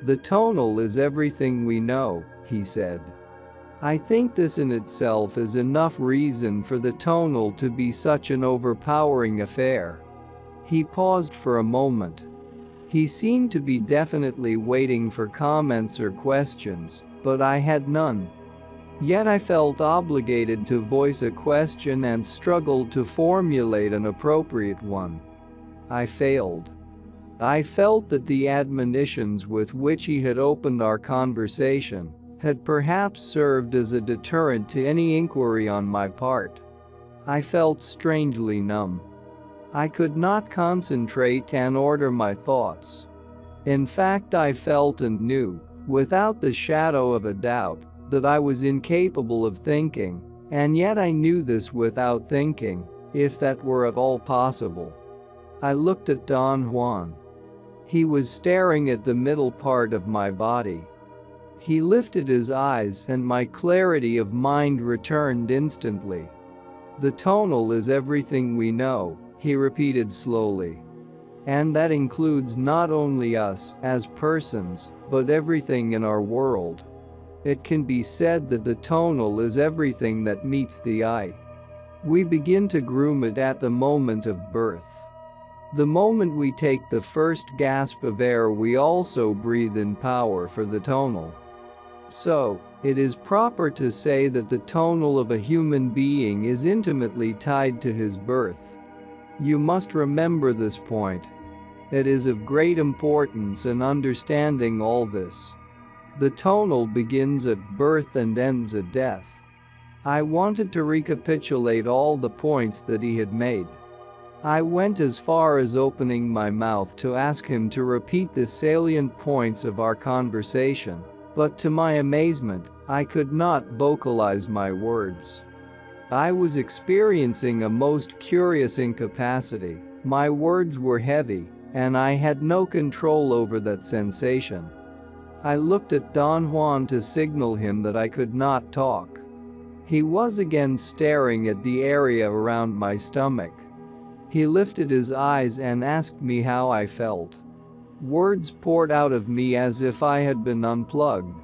The tonal is everything we know, he said. I think this in itself is enough reason for the tonal to be such an overpowering affair. He paused for a moment. He seemed to be definitely waiting for comments or questions, but I had none. Yet I felt obligated to voice a question and struggled to formulate an appropriate one. I failed. I felt that the admonitions with which he had opened our conversation had perhaps served as a deterrent to any inquiry on my part. I felt strangely numb. I could not concentrate and order my thoughts. In fact, I felt and knew, without the shadow of a doubt, that I was incapable of thinking, and yet I knew this without thinking, if that were at all possible. I looked at Don Juan. He was staring at the middle part of my body. He lifted his eyes and my clarity of mind returned instantly. The tonal is everything we know, he repeated slowly. And that includes not only us as persons, but everything in our world. It can be said that the tonal is everything that meets the eye. We begin to groom it at the moment of birth. The moment we take the first gasp of air, we also breathe in power for the tonal. So, it is proper to say that the tonal of a human being is intimately tied to his birth. You must remember this point. It is of great importance in understanding all this. The tonal begins at birth and ends at death. I wanted to recapitulate all the points that he had made. I went as far as opening my mouth to ask him to repeat the salient points of our conversation, but to my amazement, I could not vocalize my words. I was experiencing a most curious incapacity. My words were heavy, and I had no control over that sensation. I looked at Don Juan to signal him that I could not talk. He was again staring at the area around my stomach. He lifted his eyes and asked me how I felt. Words poured out of me as if I had been unplugged.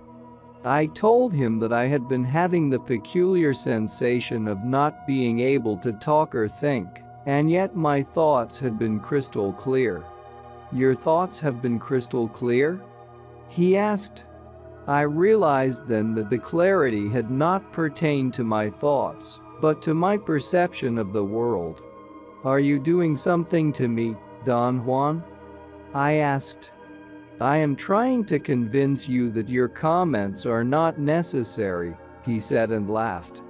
I told him that I had been having the peculiar sensation of not being able to talk or think, and yet my thoughts had been crystal clear. "Your thoughts have been crystal clear?" he asked. I realized then that the clarity had not pertained to my thoughts, but to my perception of the world. "Are you doing something to me, Don Juan?" I asked. "I am trying to convince you that your comments are not necessary," he said and laughed.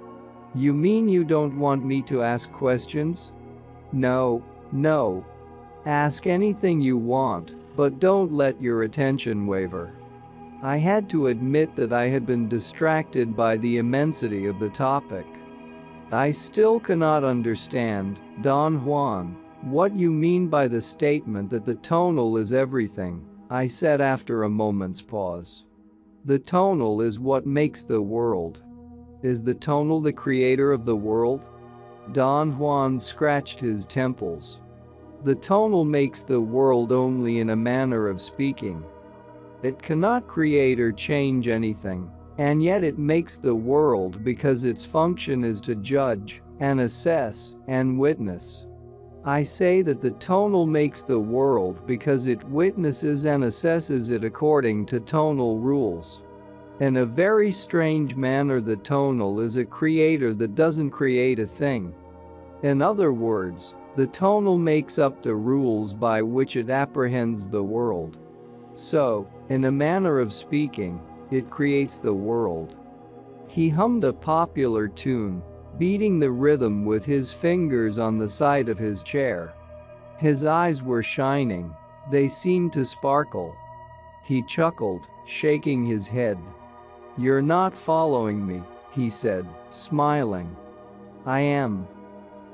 "You mean you don't want me to ask questions?" No. Ask anything you want, but don't let your attention waver." I had to admit that I had been distracted by the immensity of the topic. "I still cannot understand, Don Juan, what you mean by the statement that the tonal is everything," I said after a moment's pause. "The tonal is what makes the world. Is the tonal the creator of the world?" Don Juan scratched his temples. "The tonal makes the world only in a manner of speaking. It cannot create or change anything, and yet it makes the world because its function is to judge, and assess, and witness. I say that the tonal makes the world because it witnesses and assesses it according to tonal rules. In a very strange manner, the tonal is a creator that doesn't create a thing. In other words, the tonal makes up the rules by which it apprehends the world. So, in a manner of speaking, it creates the world." He hummed a popular tune, beating the rhythm with his fingers on the side of his chair. His eyes were shining. They seemed to sparkle. He chuckled, shaking his head. "You're not following me," he said, smiling. "I am."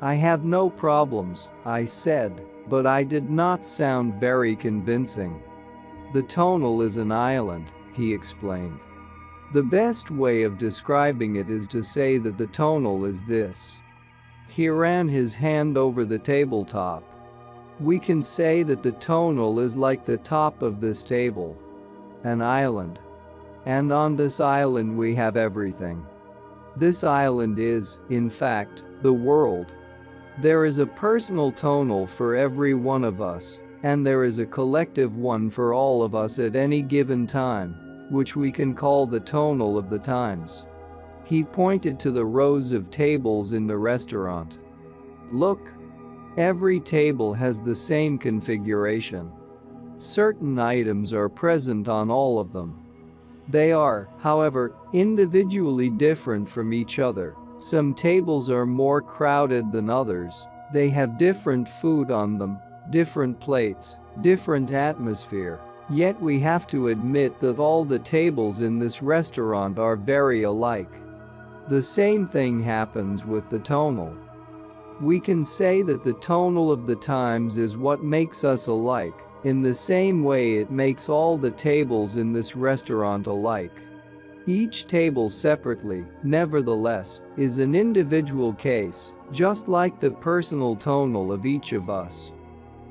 "I have no problems," I said, but I did not sound very convincing. "The tonal is an island," he explained. "The best way of describing it is to say that the tonal is this." He ran his hand over the tabletop. "We can say that the tonal is like the top of this table. An island. And on this island we have everything. This island is, in fact, the world. There is a personal tonal for every one of us, and there is a collective one for all of us at any given time, which we can call the tonal of the times." He pointed to the rows of tables in the restaurant. "Look. Every table has the same configuration. Certain items are present on all of them. They are, however, individually different from each other. Some tables are more crowded than others. They have different food on them, different plates, different atmosphere. Yet we have to admit that all the tables in this restaurant are very alike. The same thing happens with the tonal. We can say that the tonal of the times is what makes us alike. In the same way it makes all the tables in this restaurant alike. Each table separately, nevertheless, is an individual case, just like the personal tonal of each of us.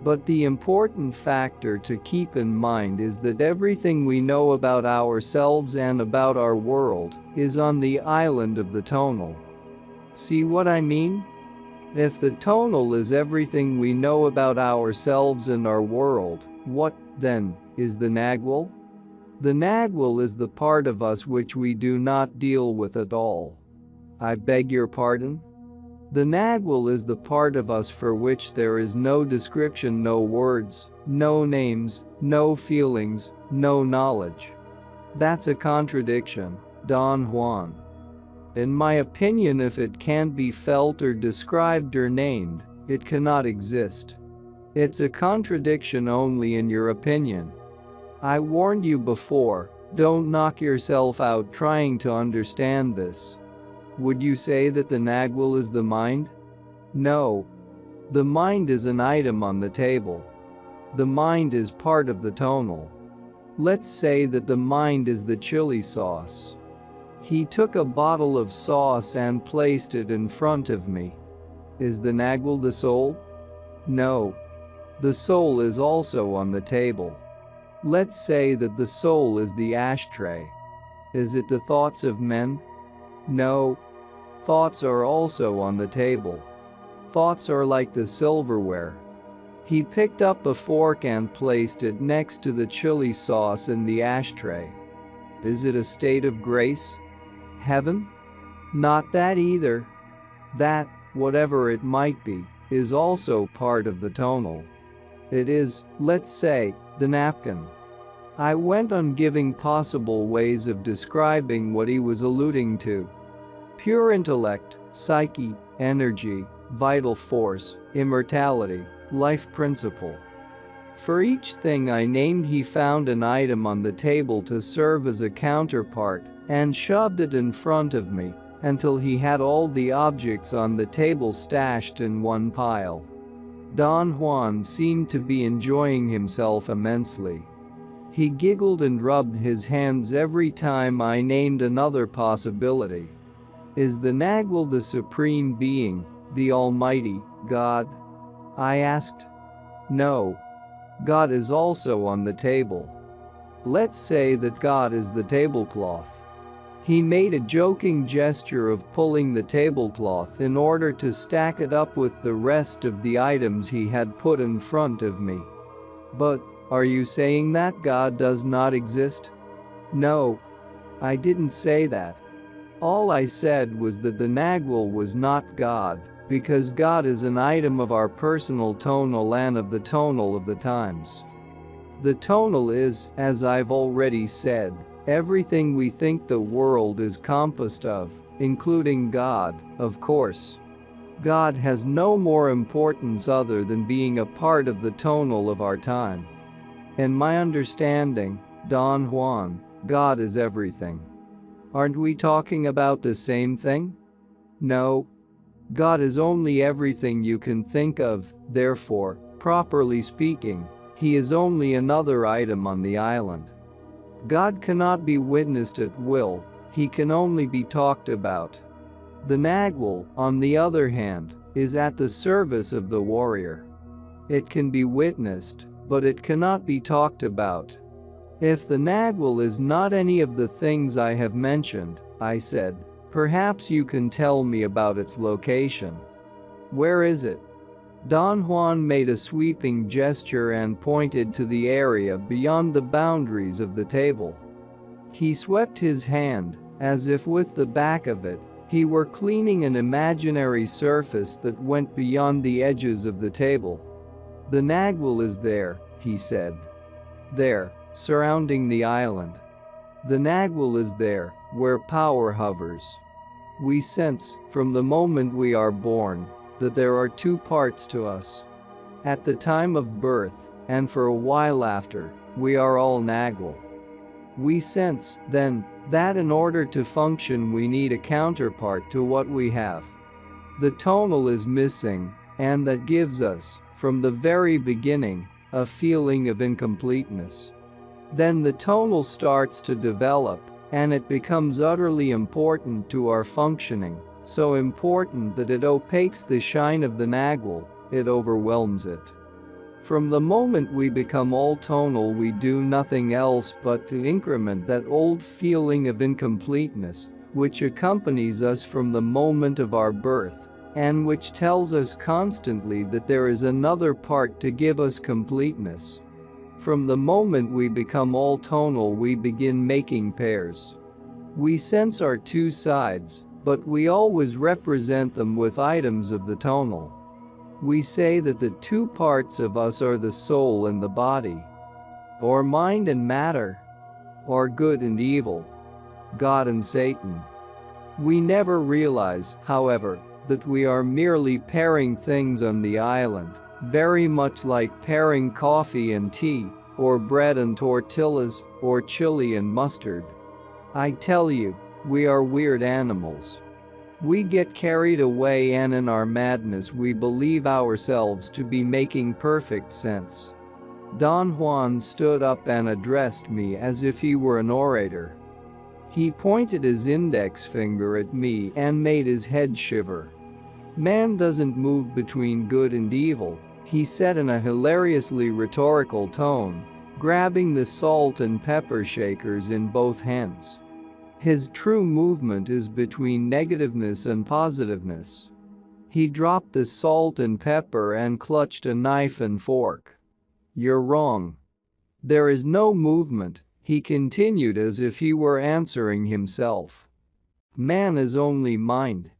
But the important factor to keep in mind is that everything we know about ourselves and about our world is on the island of the tonal. See what I mean?" If the tonal is everything we know about ourselves and our world, what, then, is the nagual? The nagual is the part of us which we do not deal with at all. I beg your pardon? The nagual is the part of us for which there is no description, no words, no names, no feelings, no knowledge. That's a contradiction, Don Juan. In my opinion, if it can't be felt or described or named, it cannot exist. It's a contradiction only in your opinion. I warned you before, don't knock yourself out trying to understand this. Would you say that the nagual is the mind? No. The mind is an item on the table. The mind is part of the tonal. Let's say that the mind is the chili sauce. He took a bottle of sauce and placed it in front of me. Is the nagual the soul? No. The soul is also on the table. Let's say that the soul is the ashtray. Is it the thoughts of men? No. Thoughts are also on the table. Thoughts are like the silverware. He picked up a fork and placed it next to the chili sauce in the ashtray. Is it a state of grace? Heaven? Not that either. That, whatever it might be, is also part of the tonal. It is, let's say, the napkin. I went on giving possible ways of describing what he was alluding to. Pure intellect, psyche, energy, vital force, immortality, life principle. For each thing I named, he found an item on the table to serve as a counterpart and shoved it in front of me until he had all the objects on the table stashed in one pile. Don Juan seemed to be enjoying himself immensely. He giggled and rubbed his hands every time I named another possibility. Is the nagual the supreme being, the Almighty, God? I asked. No. God is also on the table. Let's say that God is the tablecloth. He made a joking gesture of pulling the tablecloth in order to stack it up with the rest of the items he had put in front of me. But, are you saying that God does not exist? No. I didn't say that. All I said was that the nagual was not God, because God is an item of our personal tonal and of the tonal of the times. The tonal is, as I've already said, everything we think the world is composed of, including God, of course. God has no more importance other than being a part of the tonal of our time. In my understanding, Don Juan, God is everything. Aren't we talking about the same thing? No. God is only everything you can think of, therefore, properly speaking, he is only another item on the island. God cannot be witnessed at will, he can only be talked about. The nagual, on the other hand, is at the service of the warrior. It can be witnessed, but it cannot be talked about. If the nagual is not any of the things I have mentioned, I said, perhaps you can tell me about its location. Where is it? Don Juan made a sweeping gesture and pointed to the area beyond the boundaries of the table. He swept his hand, as if with the back of it, he were cleaning an imaginary surface that went beyond the edges of the table. The nagual is there, he said. There, surrounding the island. The nagual is there, where power hovers. We sense, from the moment we are born, that there are two parts to us. At the time of birth, and for a while after, we are all nagual. We sense, then, that in order to function we need a counterpart to what we have. The tonal is missing, and that gives us, from the very beginning, a feeling of incompleteness. Then the tonal starts to develop, and it becomes utterly important to our functioning, so important that it opaques the shine of the nagual, it overwhelms it. From the moment we become all tonal, we do nothing else but to increment that old feeling of incompleteness, which accompanies us from the moment of our birth, and which tells us constantly that there is another part to give us completeness. From the moment we become all tonal, we begin making pairs. We sense our two sides, but we always represent them with items of the tonal. We say that the two parts of us are the soul and the body, or mind and matter, or good and evil, God and Satan. We never realize, however, that we are merely pairing things on the island, very much like pairing coffee and tea, or bread and tortillas, or chili and mustard. I tell you, we are weird animals. We get carried away, and in our madness we believe ourselves to be making perfect sense. Don Juan stood up and addressed me as if he were an orator. He pointed his index finger at me and made his head shiver. Man doesn't move between good and evil, he said in a hilariously rhetorical tone, grabbing the salt and pepper shakers in both hands. His true movement is between negativeness and positiveness. He dropped the salt and pepper and clutched a knife and fork. You're wrong. There is no movement, he continued as if he were answering himself. Man is only mind.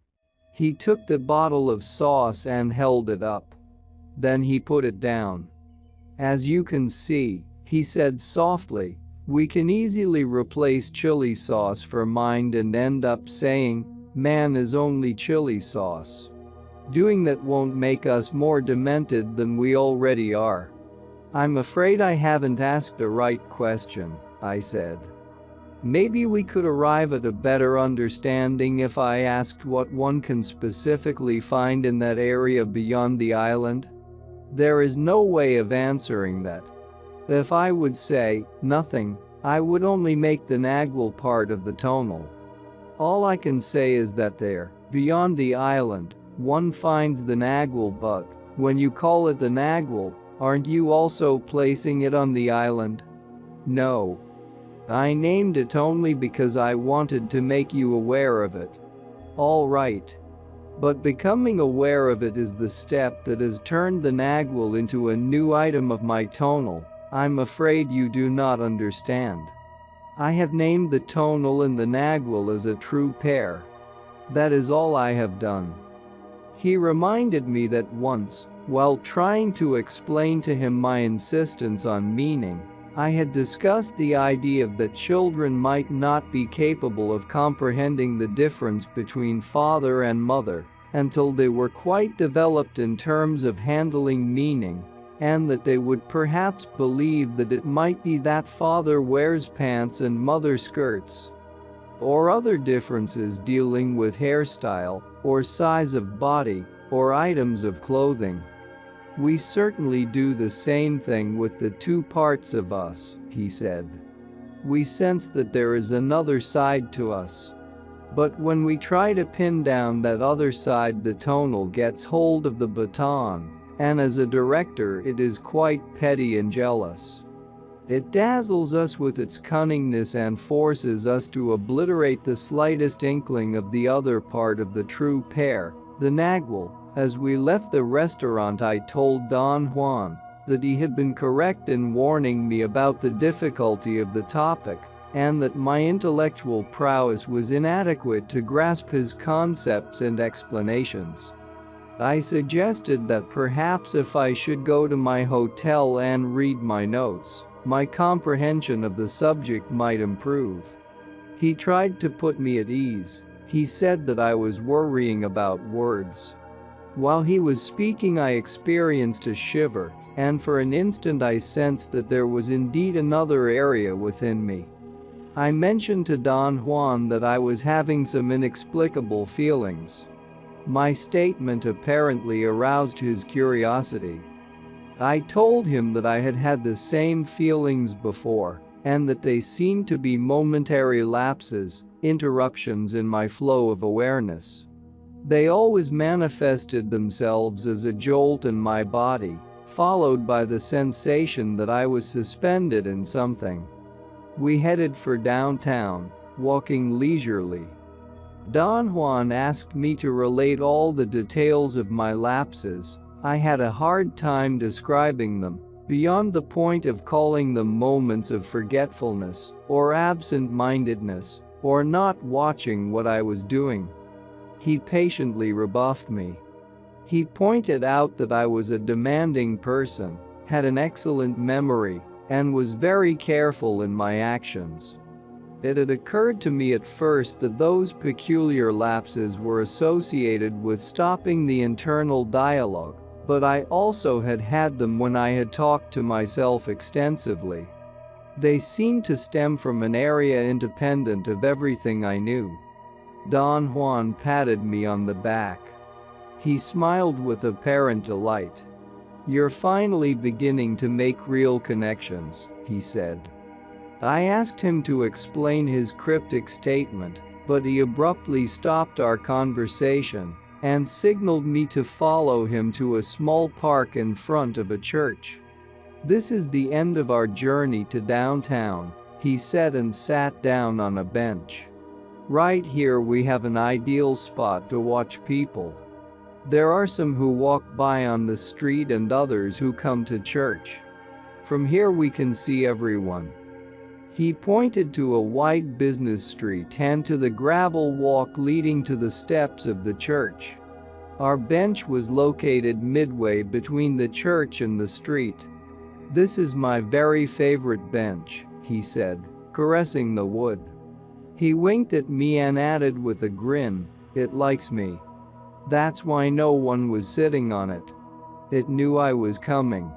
He took the bottle of sauce and held it up. Then he put it down. As you can see, he said softly, we can easily replace chili sauce for mind and end up saying, man is only chili sauce. Doing that won't make us more demented than we already are. I'm afraid I haven't asked the right question, I said. Maybe we could arrive at a better understanding if I asked what one can specifically find in that area beyond the island? There is no way of answering that. If I would say nothing, I would only make the nagual part of the tonal. All I can say is that there, beyond the island, one finds the nagual, but when you call it the nagual, aren't you also placing it on the island? No. I named it only because I wanted to make you aware of it. All right. But becoming aware of it is the step that has turned the nagual into a new item of my tonal. I'm afraid you do not understand. I have named the tonal and the nagual as a true pair. That is all I have done. He reminded me that once, while trying to explain to him my insistence on meaning, I had discussed the idea that children might not be capable of comprehending the difference between father and mother until they were quite developed in terms of handling meaning, and that they would perhaps believe that it might be that father wears pants and mother skirts, or other differences dealing with hairstyle, or size of body, or items of clothing. We certainly do the same thing with the two parts of us, he said. We sense that there is another side to us. But when we try to pin down that other side, the tonal gets hold of the baton, and as a director it is quite petty and jealous. It dazzles us with its cunningness and forces us to obliterate the slightest inkling of the other part of the true pair, the nagual. As we left the restaurant, I told Don Juan that he had been correct in warning me about the difficulty of the topic, and that my intellectual prowess was inadequate to grasp his concepts and explanations. I suggested that perhaps if I should go to my hotel and read my notes, my comprehension of the subject might improve. He tried to put me at ease. He said that I was worrying about words. While he was speaking, I experienced a shiver, and for an instant I sensed that there was indeed another area within me. I mentioned to Don Juan that I was having some inexplicable feelings. My statement apparently aroused his curiosity. I told him that I had had the same feelings before, and that they seemed to be momentary lapses, interruptions in my flow of awareness. They always manifested themselves as a jolt in my body, followed by the sensation that I was suspended in something. We headed for downtown, walking leisurely. Don Juan asked me to relate all the details of my lapses. I had a hard time describing them, beyond the point of calling them moments of forgetfulness, or absent-mindedness, or not watching what I was doing. He patiently rebuffed me. He pointed out that I was a demanding person, had an excellent memory, and was very careful in my actions. It had occurred to me at first that those peculiar lapses were associated with stopping the internal dialogue, but I also had had them when I had talked to myself extensively. They seemed to stem from an area independent of everything I knew. Don Juan patted me on the back. He smiled with apparent delight. "You're finally beginning to make real connections," he said. I asked him to explain his cryptic statement, but he abruptly stopped our conversation and signaled me to follow him to a small park in front of a church. "This is the end of our journey to downtown," he said and sat down on a bench. "Right here we have an ideal spot to watch people. There are some who walk by on the street and others who come to church. From here we can see everyone." He pointed to a wide business street and to the gravel walk leading to the steps of the church. Our bench was located midway between the church and the street. "This is my very favorite bench," he said, caressing the wood. He winked at me and added with a grin, "It likes me. That's why no one was sitting on it. It knew I was coming."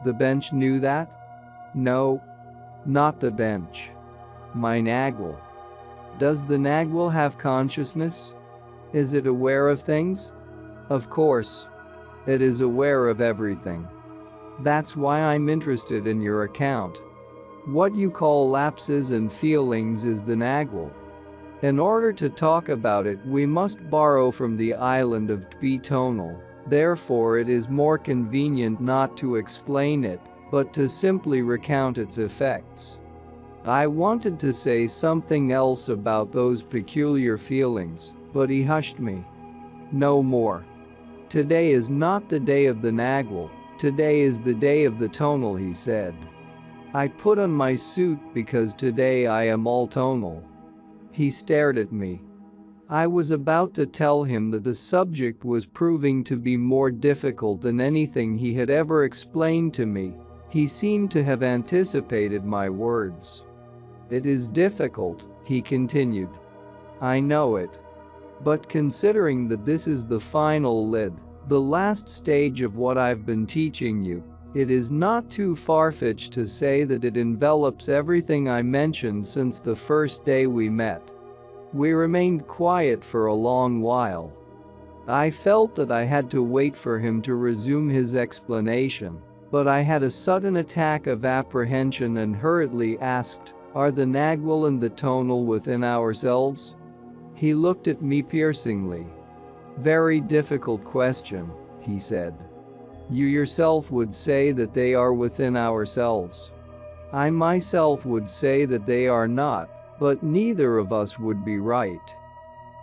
"The bench knew that?" "No. Not the bench. My nagual." "Does the nagual have consciousness? Is it aware of things?" "Of course. It is aware of everything. That's why I'm interested in your account. What you call lapses and feelings is the nagual. In order to talk about it we must borrow from the island of Tpi tonal, therefore it is more convenient not to explain it, but to simply recount its effects." I wanted to say something else about those peculiar feelings, but he hushed me. "No more. Today is not the day of the nagual, today is the day of the tonal," he said. "I put on my suit because today I am all tonal." He stared at me. I was about to tell him that the subject was proving to be more difficult than anything he had ever explained to me. He seemed to have anticipated my words. "It is difficult," he continued. "I know it. But considering that this is the final lid, the last stage of what I've been teaching you, it is not too far-fetched to say that it envelops everything I mentioned since the first day we met." We remained quiet for a long while. I felt that I had to wait for him to resume his explanation, but I had a sudden attack of apprehension and hurriedly asked, "Are the nagual and the tonal within ourselves?" He looked at me piercingly. "Very difficult question," he said. "You yourself would say that they are within ourselves. I myself would say that they are not, but neither of us would be right.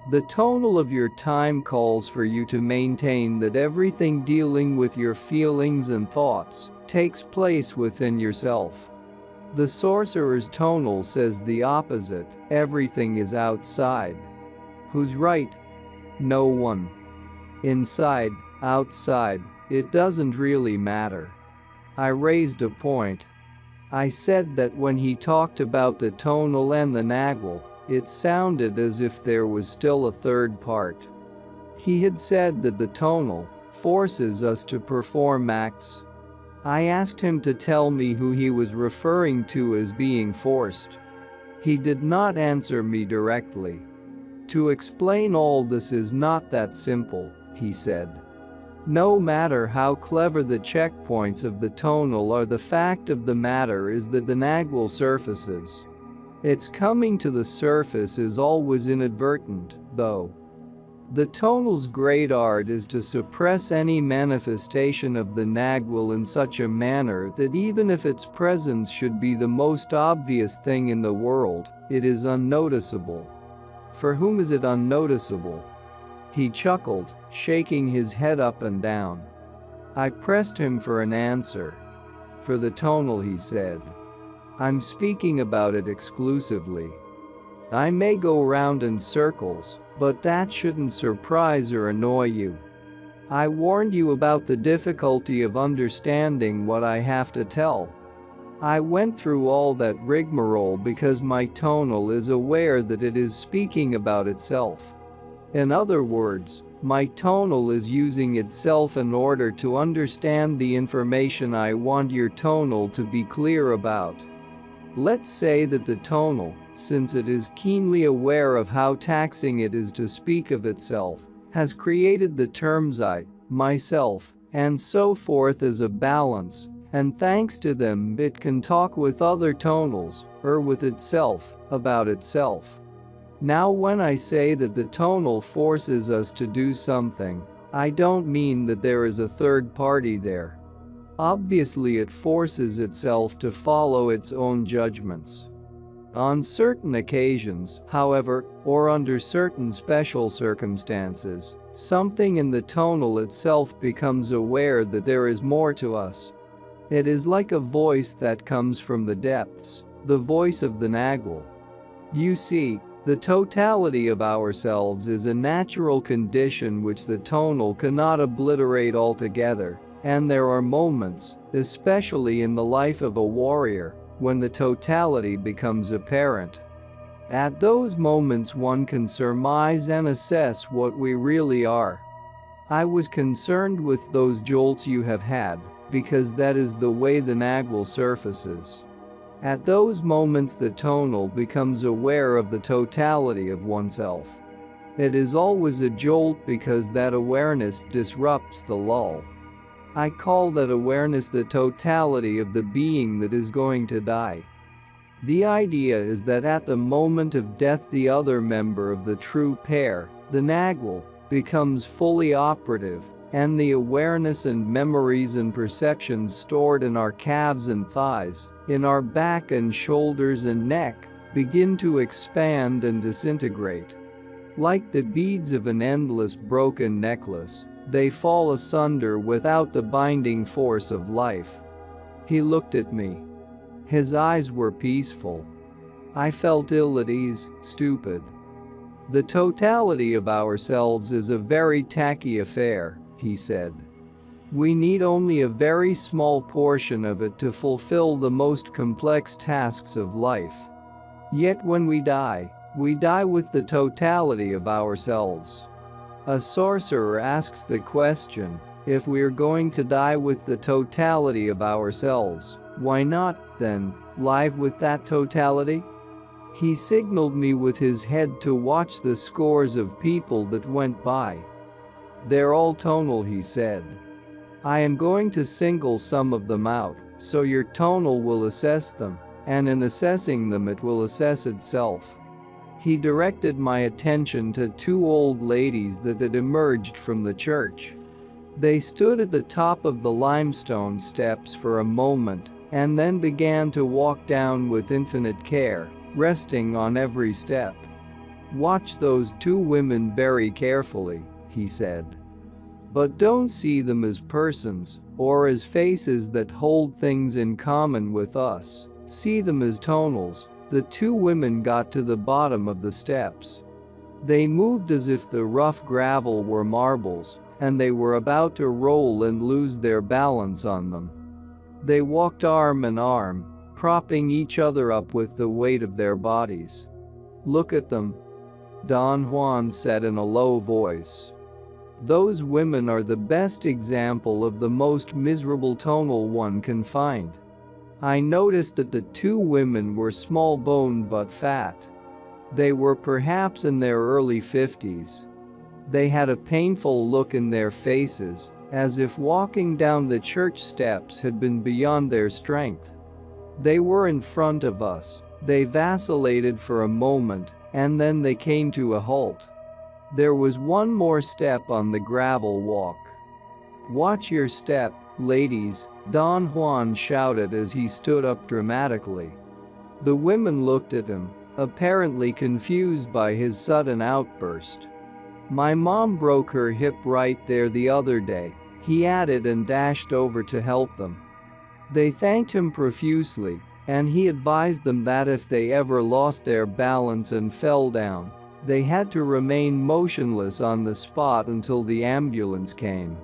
The tonal of your time calls for you to maintain that everything dealing with your feelings and thoughts takes place within yourself. The sorcerer's tonal says the opposite, everything is outside. Who's right? No one. Inside, outside, it doesn't really matter." I raised a point. I said that when he talked about the tonal and the nagual, it sounded as if there was still a third part. He had said that the tonal forces us to perform acts. I asked him to tell me who he was referring to as being forced. He did not answer me directly. "To explain all this is not that simple," he said. "No matter how clever the checkpoints of the tonal are, the fact of the matter is that the nagual surfaces. Its coming to the surface is always inadvertent, though. The tonal's great art is to suppress any manifestation of the nagual in such a manner that even if its presence should be the most obvious thing in the world, it is unnoticeable. For whom is it unnoticeable? He chuckled, shaking his head up and down. I pressed him for an answer. For the tonal, he said. I'm speaking about it exclusively. I may go round in circles, but that shouldn't surprise or annoy you. I warned you about the difficulty of understanding what I have to tell. I went through all that rigmarole because my tonal is aware that it is speaking about itself. In other words, my tonal is using itself in order to understand the information I want your tonal to be clear about. Let's say that the tonal, since it is keenly aware of how taxing it is to speak of itself, has created the terms I, myself, and so forth as a balance, and thanks to them it can talk with other tonals, or with itself, about itself. Now when I say that the tonal forces us to do something, I don't mean that there is a third party there. Obviously it forces itself to follow its own judgments. On certain occasions, however, or under certain special circumstances, something in the tonal itself becomes aware that there is more to us. It is like a voice that comes from the depths, the voice of the nagual. You see, the totality of ourselves is a natural condition which the tonal cannot obliterate altogether, and there are moments, especially in the life of a warrior, when the totality becomes apparent. At those moments one can surmise and assess what we really are. I was concerned with those jolts you have had, because that is the way the nagual surfaces. At those moments the tonal becomes aware of the totality of oneself. It is always a jolt because that awareness disrupts the lull. I call that awareness the totality of the being that is going to die. The idea is that at the moment of death the other member of the true pair, the nagual, becomes fully operative, and the awareness and memories and perceptions stored in our calves and thighs, in our back and shoulders and neck, begin to expand and disintegrate. Like the beads of an endless broken necklace, they fall asunder without the binding force of life. He looked at me. His eyes were peaceful. I felt ill at ease, stupid. The totality of ourselves is a very tacky affair, he said. We need only a very small portion of it to fulfill the most complex tasks of life. Yet when we die with the totality of ourselves. A sorcerer asks the question, if we are going to die with the totality of ourselves, why not, then, live with that totality? He signaled me with his head to watch the scores of people that went by. They're all tonal, he said. I am going to single some of them out, so your tonal will assess them, and in assessing them it will assess itself. He directed my attention to two old ladies that had emerged from the church. They stood at the top of the limestone steps for a moment, and then began to walk down with infinite care, resting on every step. Watch those two women very carefully, he said. But don't see them as persons, or as faces that hold things in common with us. See them as tonals. The two women got to the bottom of the steps. They moved as if the rough gravel were marbles, and they were about to roll and lose their balance on them. They walked arm in arm, propping each other up with the weight of their bodies. Look at them, Don Juan said in a low voice. Those women are the best example of the most miserable tonal one can find. I noticed that the two women were small-boned but fat. They were perhaps in their early 50s. They had a painful look in their faces, as if walking down the church steps had been beyond their strength. They were in front of us. They vacillated for a moment, and then they came to a halt. There was one more step on the gravel walk. Watch your step, ladies, Don Juan shouted as he stood up dramatically. The women looked at him, apparently confused by his sudden outburst. "My mom broke her hip right there the other day," he added and dashed over to help them. They thanked him profusely, and he advised them that if they ever lost their balance and fell down, they had to remain motionless on the spot until the ambulance came.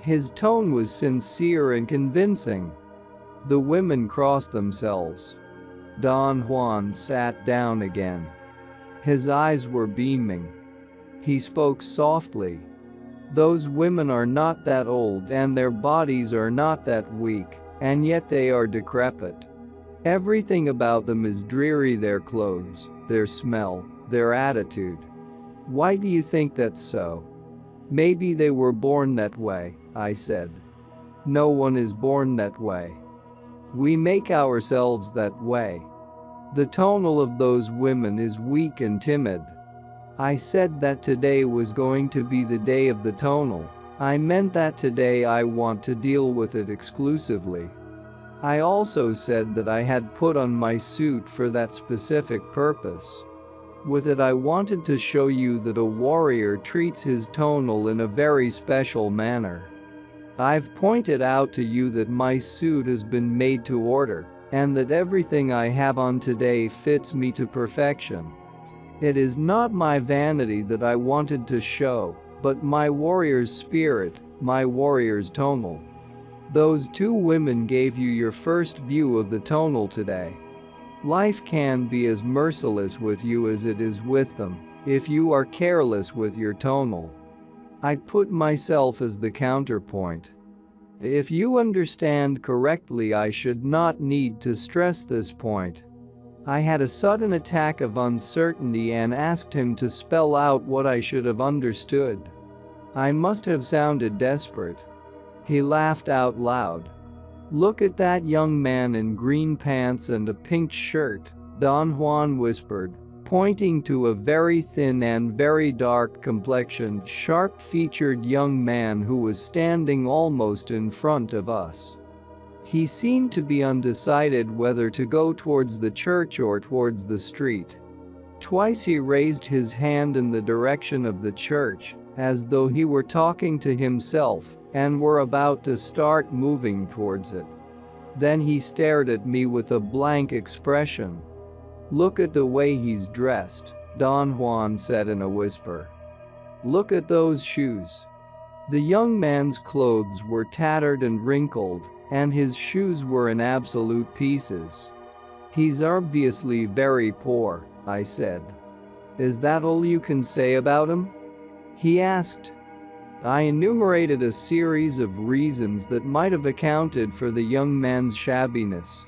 His tone was sincere and convincing. The women crossed themselves. Don Juan sat down again. His eyes were beaming. He spoke softly. "Those women are not that old and their bodies are not that weak, and yet they are decrepit. Everything about them is dreary: their clothes, their smell, their attitude. Why do you think that's so?" "Maybe they were born that way," I said. "No one is born that way. We make ourselves that way." The tonal of those women is weak and timid. I said that today was going to be the day of the tonal. I meant that today I want to deal with it exclusively. I also said that I had put on my suit for that specific purpose. With it I wanted to show you that a warrior treats his tonal in a very special manner. I've pointed out to you that my suit has been made to order, and that everything I have on today fits me to perfection. It is not my vanity that I wanted to show, but my warrior's spirit, my warrior's tonal. Those two women gave you your first view of the tonal today. Life can be as merciless with you as it is with them, if you are careless with your tonal. I put myself as the counterpoint. If you understand correctly, I should not need to stress this point. I had a sudden attack of uncertainty and asked him to spell out what I should have understood. I must have sounded desperate. He laughed out loud. "Look at that young man in green pants and a pink shirt," Don Juan whispered, pointing to a very thin and very dark-complexioned, sharp-featured young man who was standing almost in front of us. He seemed to be undecided whether to go towards the church or towards the street. Twice he raised his hand in the direction of the church, as though he were talking to himself, and were about to start moving towards it. Then he stared at me with a blank expression. "Look at the way he's dressed," Don Juan said in a whisper. "Look at those shoes." The young man's clothes were tattered and wrinkled, and his shoes were in absolute pieces. "He's obviously very poor," I said. "Is that all you can say about him?" he asked. I enumerated a series of reasons that might have accounted for the young man's shabbiness.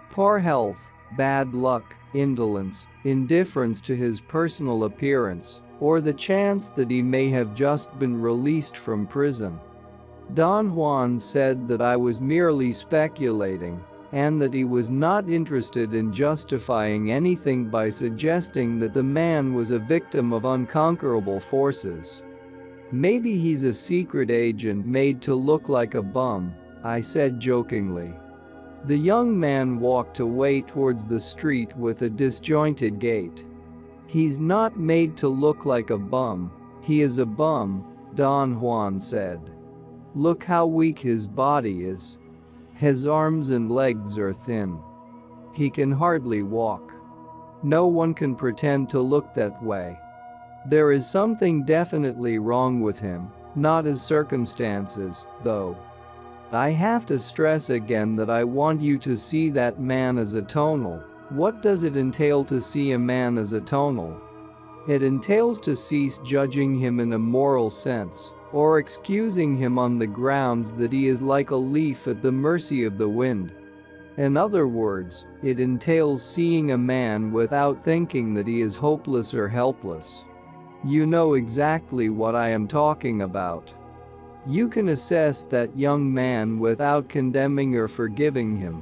Poor health, bad luck, indolence, indifference to his personal appearance, or the chance that he may have just been released from prison. Don Juan said that I was merely speculating, and that he was not interested in justifying anything by suggesting that the man was a victim of unconquerable forces. "Maybe he's a secret agent made to look like a bum," I said jokingly. The young man walked away towards the street with a disjointed gait. "He's not made to look like a bum. He is a bum," Don Juan said. "Look how weak his body is. His arms and legs are thin. He can hardly walk. No one can pretend to look that way. There is something definitely wrong with him, not his circumstances, though. I have to stress again that I want you to see that man as a tonal. What does it entail to see a man as a tonal? It entails to cease judging him in a moral sense, or excusing him on the grounds that he is like a leaf at the mercy of the wind. In other words, it entails seeing a man without thinking that he is hopeless or helpless. You know exactly what I am talking about. You can assess that young man without condemning or forgiving him."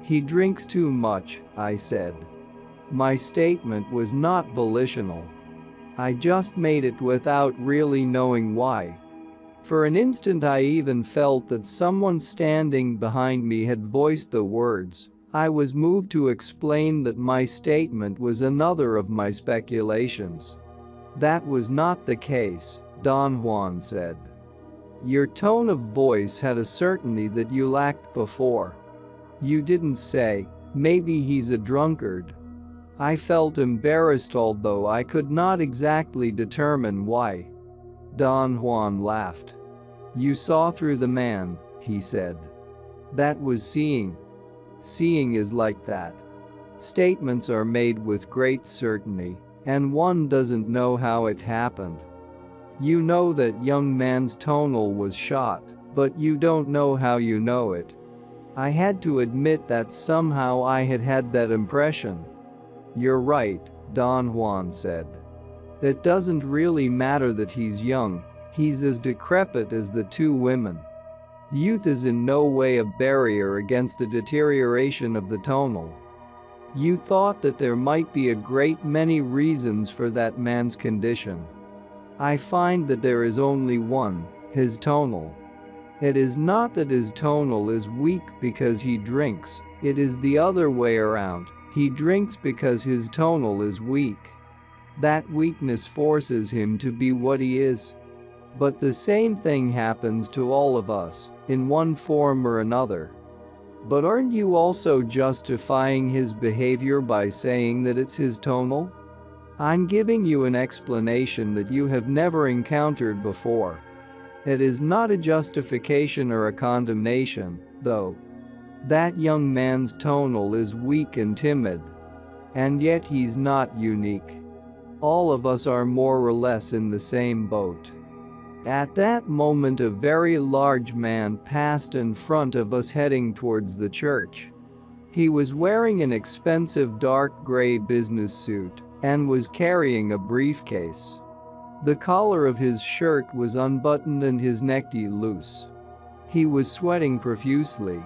"He drinks too much," I said. My statement was not volitional. I just made it without really knowing why. For an instant I even felt that someone standing behind me had voiced the words, I was moved to explain that my statement was another of my speculations. That was not the case, Don Juan said. Your tone of voice had a certainty that you lacked before. You didn't say, maybe he's a drunkard. I felt embarrassed, although I could not exactly determine why. Don Juan laughed. You saw through the man, he said. That was seeing. Seeing is like that. Statements are made with great certainty, and one doesn't know how it happened. You know that young man's tonal was shot, but you don't know how you know it. I had to admit that somehow I had had that impression. You're right, Don Juan said. It doesn't really matter that he's young, he's as decrepit as the two women. Youth is in no way a barrier against the deterioration of the tonal. You thought that there might be a great many reasons for that man's condition. I find that there is only one, his tonal. It is not that his tonal is weak because he drinks, it is the other way around. He drinks because his tonal is weak. That weakness forces him to be what he is. But the same thing happens to all of us, in one form or another. But aren't you also justifying his behavior by saying that it's his tonal? I'm giving you an explanation that you have never encountered before. It is not a justification or a condemnation, though. That young man's tonal is weak and timid. And yet he's not unique. All of us are more or less in the same boat. At that moment, a very large man passed in front of us heading towards the church. He was wearing an expensive dark gray business suit and was carrying a briefcase. The collar of his shirt was unbuttoned and his necktie loose. He was sweating profusely.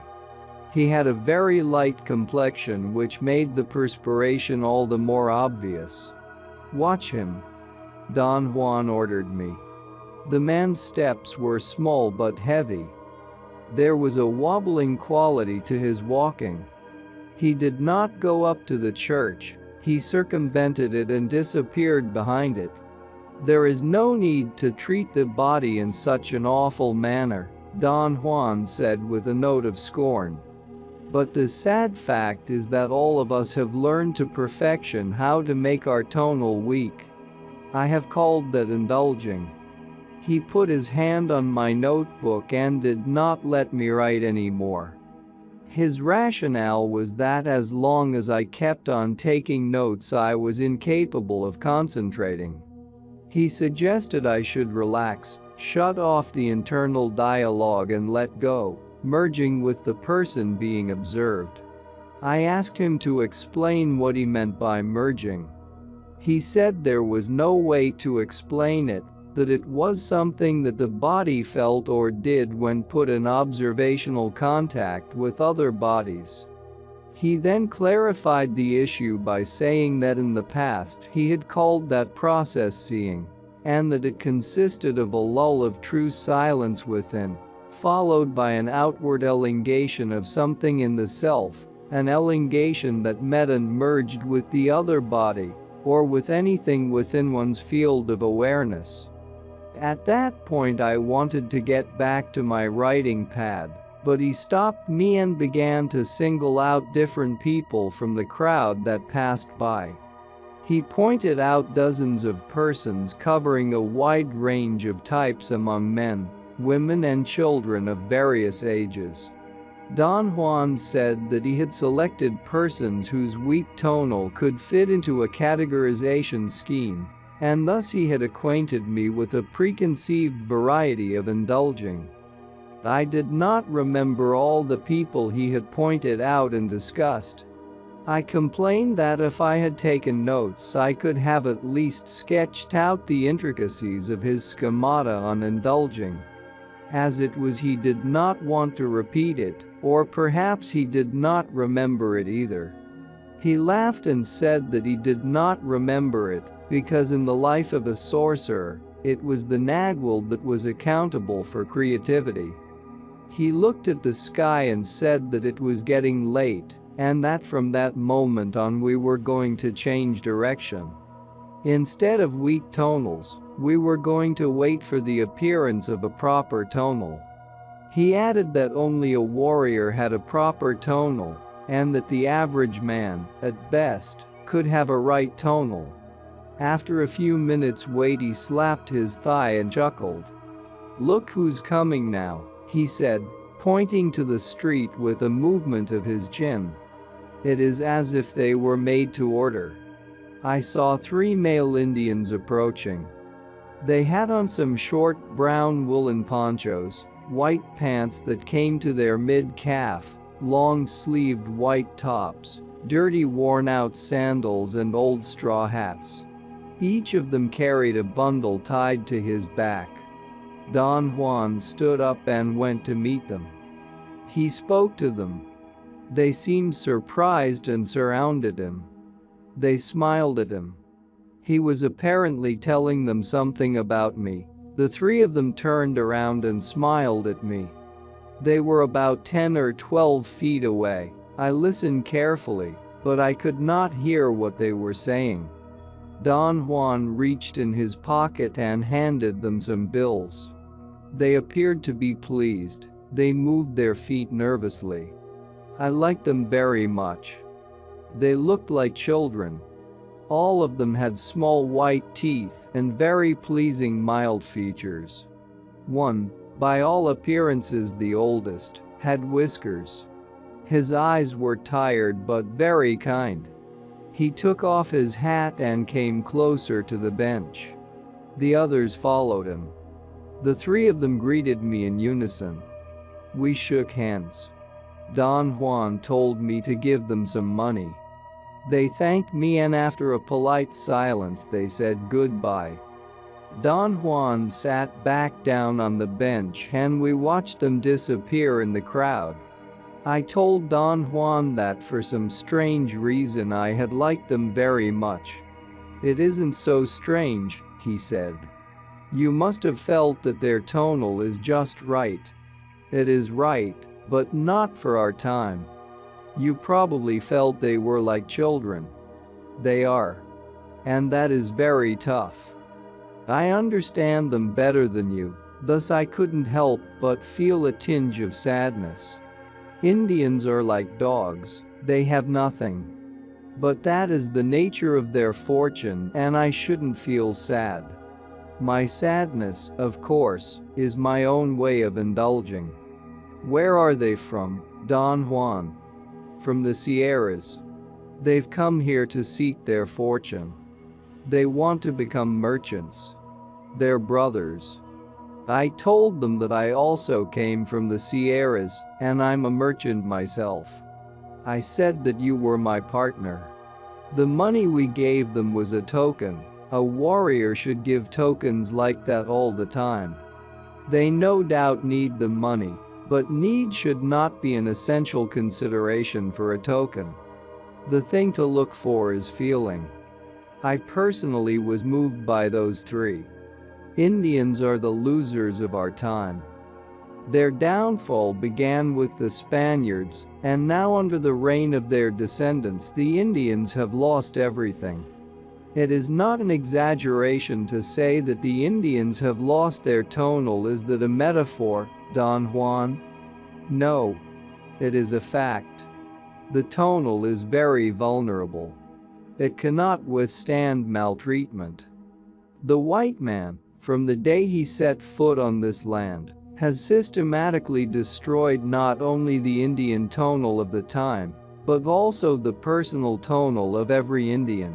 He had a very light complexion, which made the perspiration all the more obvious. Watch him, Don Juan ordered me. The man's steps were small but heavy. There was a wobbling quality to his walking. He did not go up to the church, he circumvented it and disappeared behind it. There is no need to treat the body in such an awful manner, Don Juan said with a note of scorn. But the sad fact is that all of us have learned to perfection how to make our tonal weak. I have called that indulging. He put his hand on my notebook and did not let me write anymore. His rationale was that as long as I kept on taking notes, I was incapable of concentrating. He suggested I should relax, shut off the internal dialogue and let go, merging with the person being observed. I asked him to explain what he meant by merging. He said there was no way to explain it, that it was something that the body felt or did when put in observational contact with other bodies. He then clarified the issue by saying that in the past he had called that process seeing, and that it consisted of a lull of true silence within, followed by an outward elongation of something in the self, an elongation that met and merged with the other body, or with anything within one's field of awareness. At that point I wanted to get back to my writing pad, but he stopped me and began to single out different people from the crowd that passed by. He pointed out dozens of persons covering a wide range of types among men, women and children of various ages. Don Juan said that he had selected persons whose weak tonal could fit into a categorization scheme, and thus he had acquainted me with a preconceived variety of indulging. I did not remember all the people he had pointed out and discussed. I complained that if I had taken notes I could have at least sketched out the intricacies of his schemata on indulging. As it was, he did not want to repeat it, or perhaps he did not remember it either. He laughed and said that he did not remember it, because in the life of a sorcerer, it was the Nagwal that was accountable for creativity. He looked at the sky and said that it was getting late, and that from that moment on we were going to change direction. Instead of weak tonals, we were going to wait for the appearance of a proper tonal. He added that only a warrior had a proper tonal, and that the average man, at best, could have a right tonal. After a few minutes' wait, he slapped his thigh and chuckled. "Look who's coming now," he said, pointing to the street with a movement of his chin. It is as if they were made to order. I saw 3 male Indians approaching. They had on some short brown woolen ponchos, white pants that came to their mid-calf, long-sleeved white tops, dirty worn-out sandals and old straw hats. Each of them carried a bundle tied to his back. Don Juan stood up and went to meet them. He spoke to them. They seemed surprised and surrounded him. They smiled at him. He was apparently telling them something about me. The 3 of them turned around and smiled at me. They were about 10 or 12 feet away. I listened carefully, but I could not hear what they were saying. Don Juan reached in his pocket and handed them some bills. They appeared to be pleased. They moved their feet nervously. I liked them very much. They looked like children. All of them had small white teeth and very pleasing mild features. One, by all appearances the oldest, had whiskers. His eyes were tired but very kind. He took off his hat and came closer to the bench. The others followed him. The 3 of them greeted me in unison. We shook hands. Don Juan told me to give them some money. They thanked me and after a polite silence they said goodbye. Don Juan sat back down on the bench and we watched them disappear in the crowd. I told Don Juan that for some strange reason I had liked them very much. "It isn't so strange," he said. "You must have felt that their tonal is just right. It is right, but not for our time. You probably felt they were like children. They are. And that is very tough. I understand them better than you, thus I couldn't help but feel a tinge of sadness. Indians are like dogs, they have nothing. But that is the nature of their fortune and I shouldn't feel sad. My sadness, of course, is my own way of indulging." "Where are they from, Don Juan?" "From the Sierras. They've come here to seek their fortune. They want to become merchants. They're brothers." I told them that I also came from the Sierras, and I'm a merchant myself. I said that you were my partner. The money we gave them was a token. A warrior should give tokens like that all the time. They no doubt need the money, but need should not be an essential consideration for a token. The thing to look for is feeling. I personally was moved by those 3. Indians are the losers of our time. Their downfall began with the Spaniards, and now under the reign of their descendants the Indians have lost everything. It is not an exaggeration to say that the Indians have lost their tonal. Is that a metaphor, Don Juan? No. It is a fact. The tonal is very vulnerable. It cannot withstand maltreatment. The white man, from the day he set foot on this land, has systematically destroyed not only the Indian tonal of the time, but also the personal tonal of every Indian.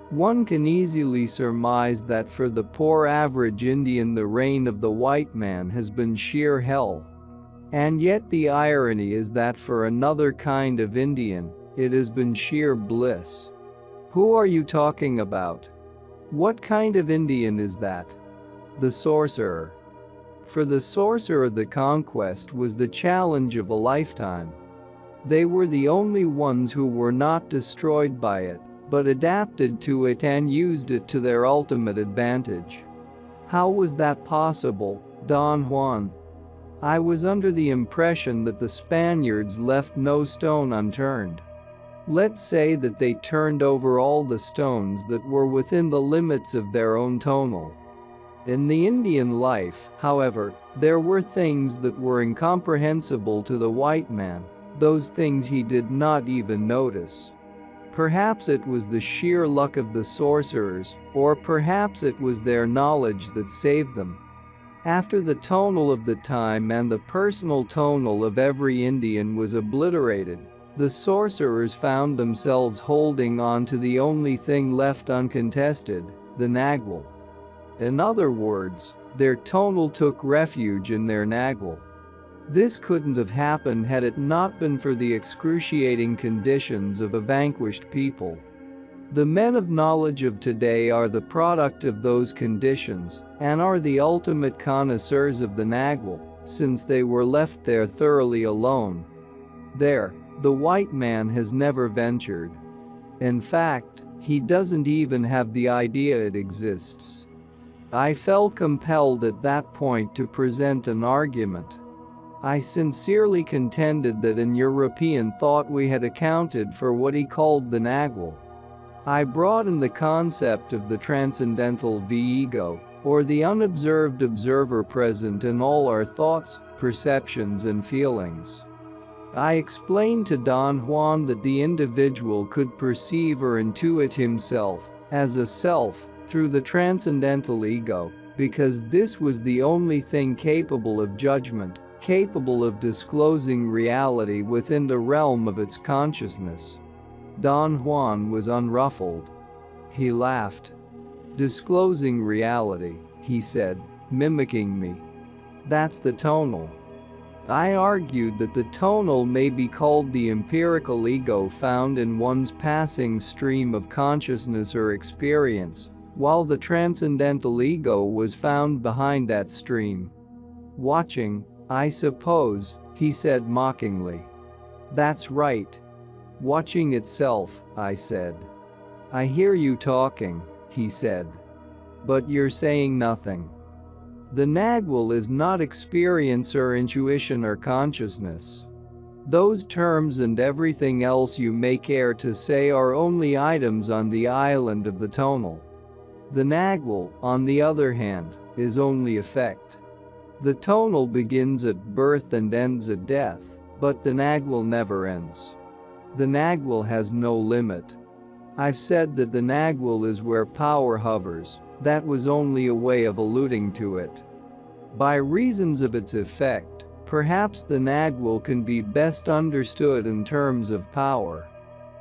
One can easily surmise that for the poor average Indian the reign of the white man has been sheer hell. And yet the irony is that for another kind of Indian, it has been sheer bliss. Who are you talking about? What kind of Indian is that? The sorcerer. For the sorcerer the conquest was the challenge of a lifetime. They were the only ones who were not destroyed by it, but adapted to it and used it to their ultimate advantage. How was that possible, Don Juan? I was under the impression that the Spaniards left no stone unturned. Let's say that they turned over all the stones that were within the limits of their own tonal. In the Indian life, however, there were things that were incomprehensible to the white man, those things he did not even notice. Perhaps it was the sheer luck of the sorcerers, or perhaps it was their knowledge that saved them. After the tonal of the time and the personal tonal of every Indian was obliterated, the sorcerers found themselves holding on to the only thing left uncontested, the nagual. In other words, their tonal took refuge in their nagual. This couldn't have happened had it not been for the excruciating conditions of a vanquished people. The men of knowledge of today are the product of those conditions and are the ultimate connoisseurs of the nagual, since they were left there thoroughly alone. There, the white man has never ventured. In fact, he doesn't even have the idea it exists. I felt compelled at that point to present an argument. I sincerely contended that in European thought we had accounted for what he called the nagual. I brought in the concept of the transcendental ego, or the unobserved observer present in all our thoughts, perceptions and feelings. I explained to Don Juan that the individual could perceive or intuit himself as a self through the transcendental ego, because this was the only thing capable of judgment, capable of disclosing reality within the realm of its consciousness. Don Juan was unruffled. He laughed. "Disclosing reality," he said, mimicking me. "That's the tonal." I argued that the tonal may be called the empirical ego found in one's passing stream of consciousness or experience, while the transcendental ego was found behind that stream. "Watching, I suppose," he said mockingly. "That's right. Watching itself," I said. "I hear you talking," he said. "But you're saying nothing." The nagual is not experience or intuition or consciousness. Those terms and everything else you may care to say are only items on the island of the tonal. The nagual, on the other hand, is only effect. The tonal begins at birth and ends at death, but the nagual never ends. The nagual has no limit. I've said that the nagual is where power hovers. That was only a way of alluding to it. By reasons of its effect, perhaps the nagual can be best understood in terms of power.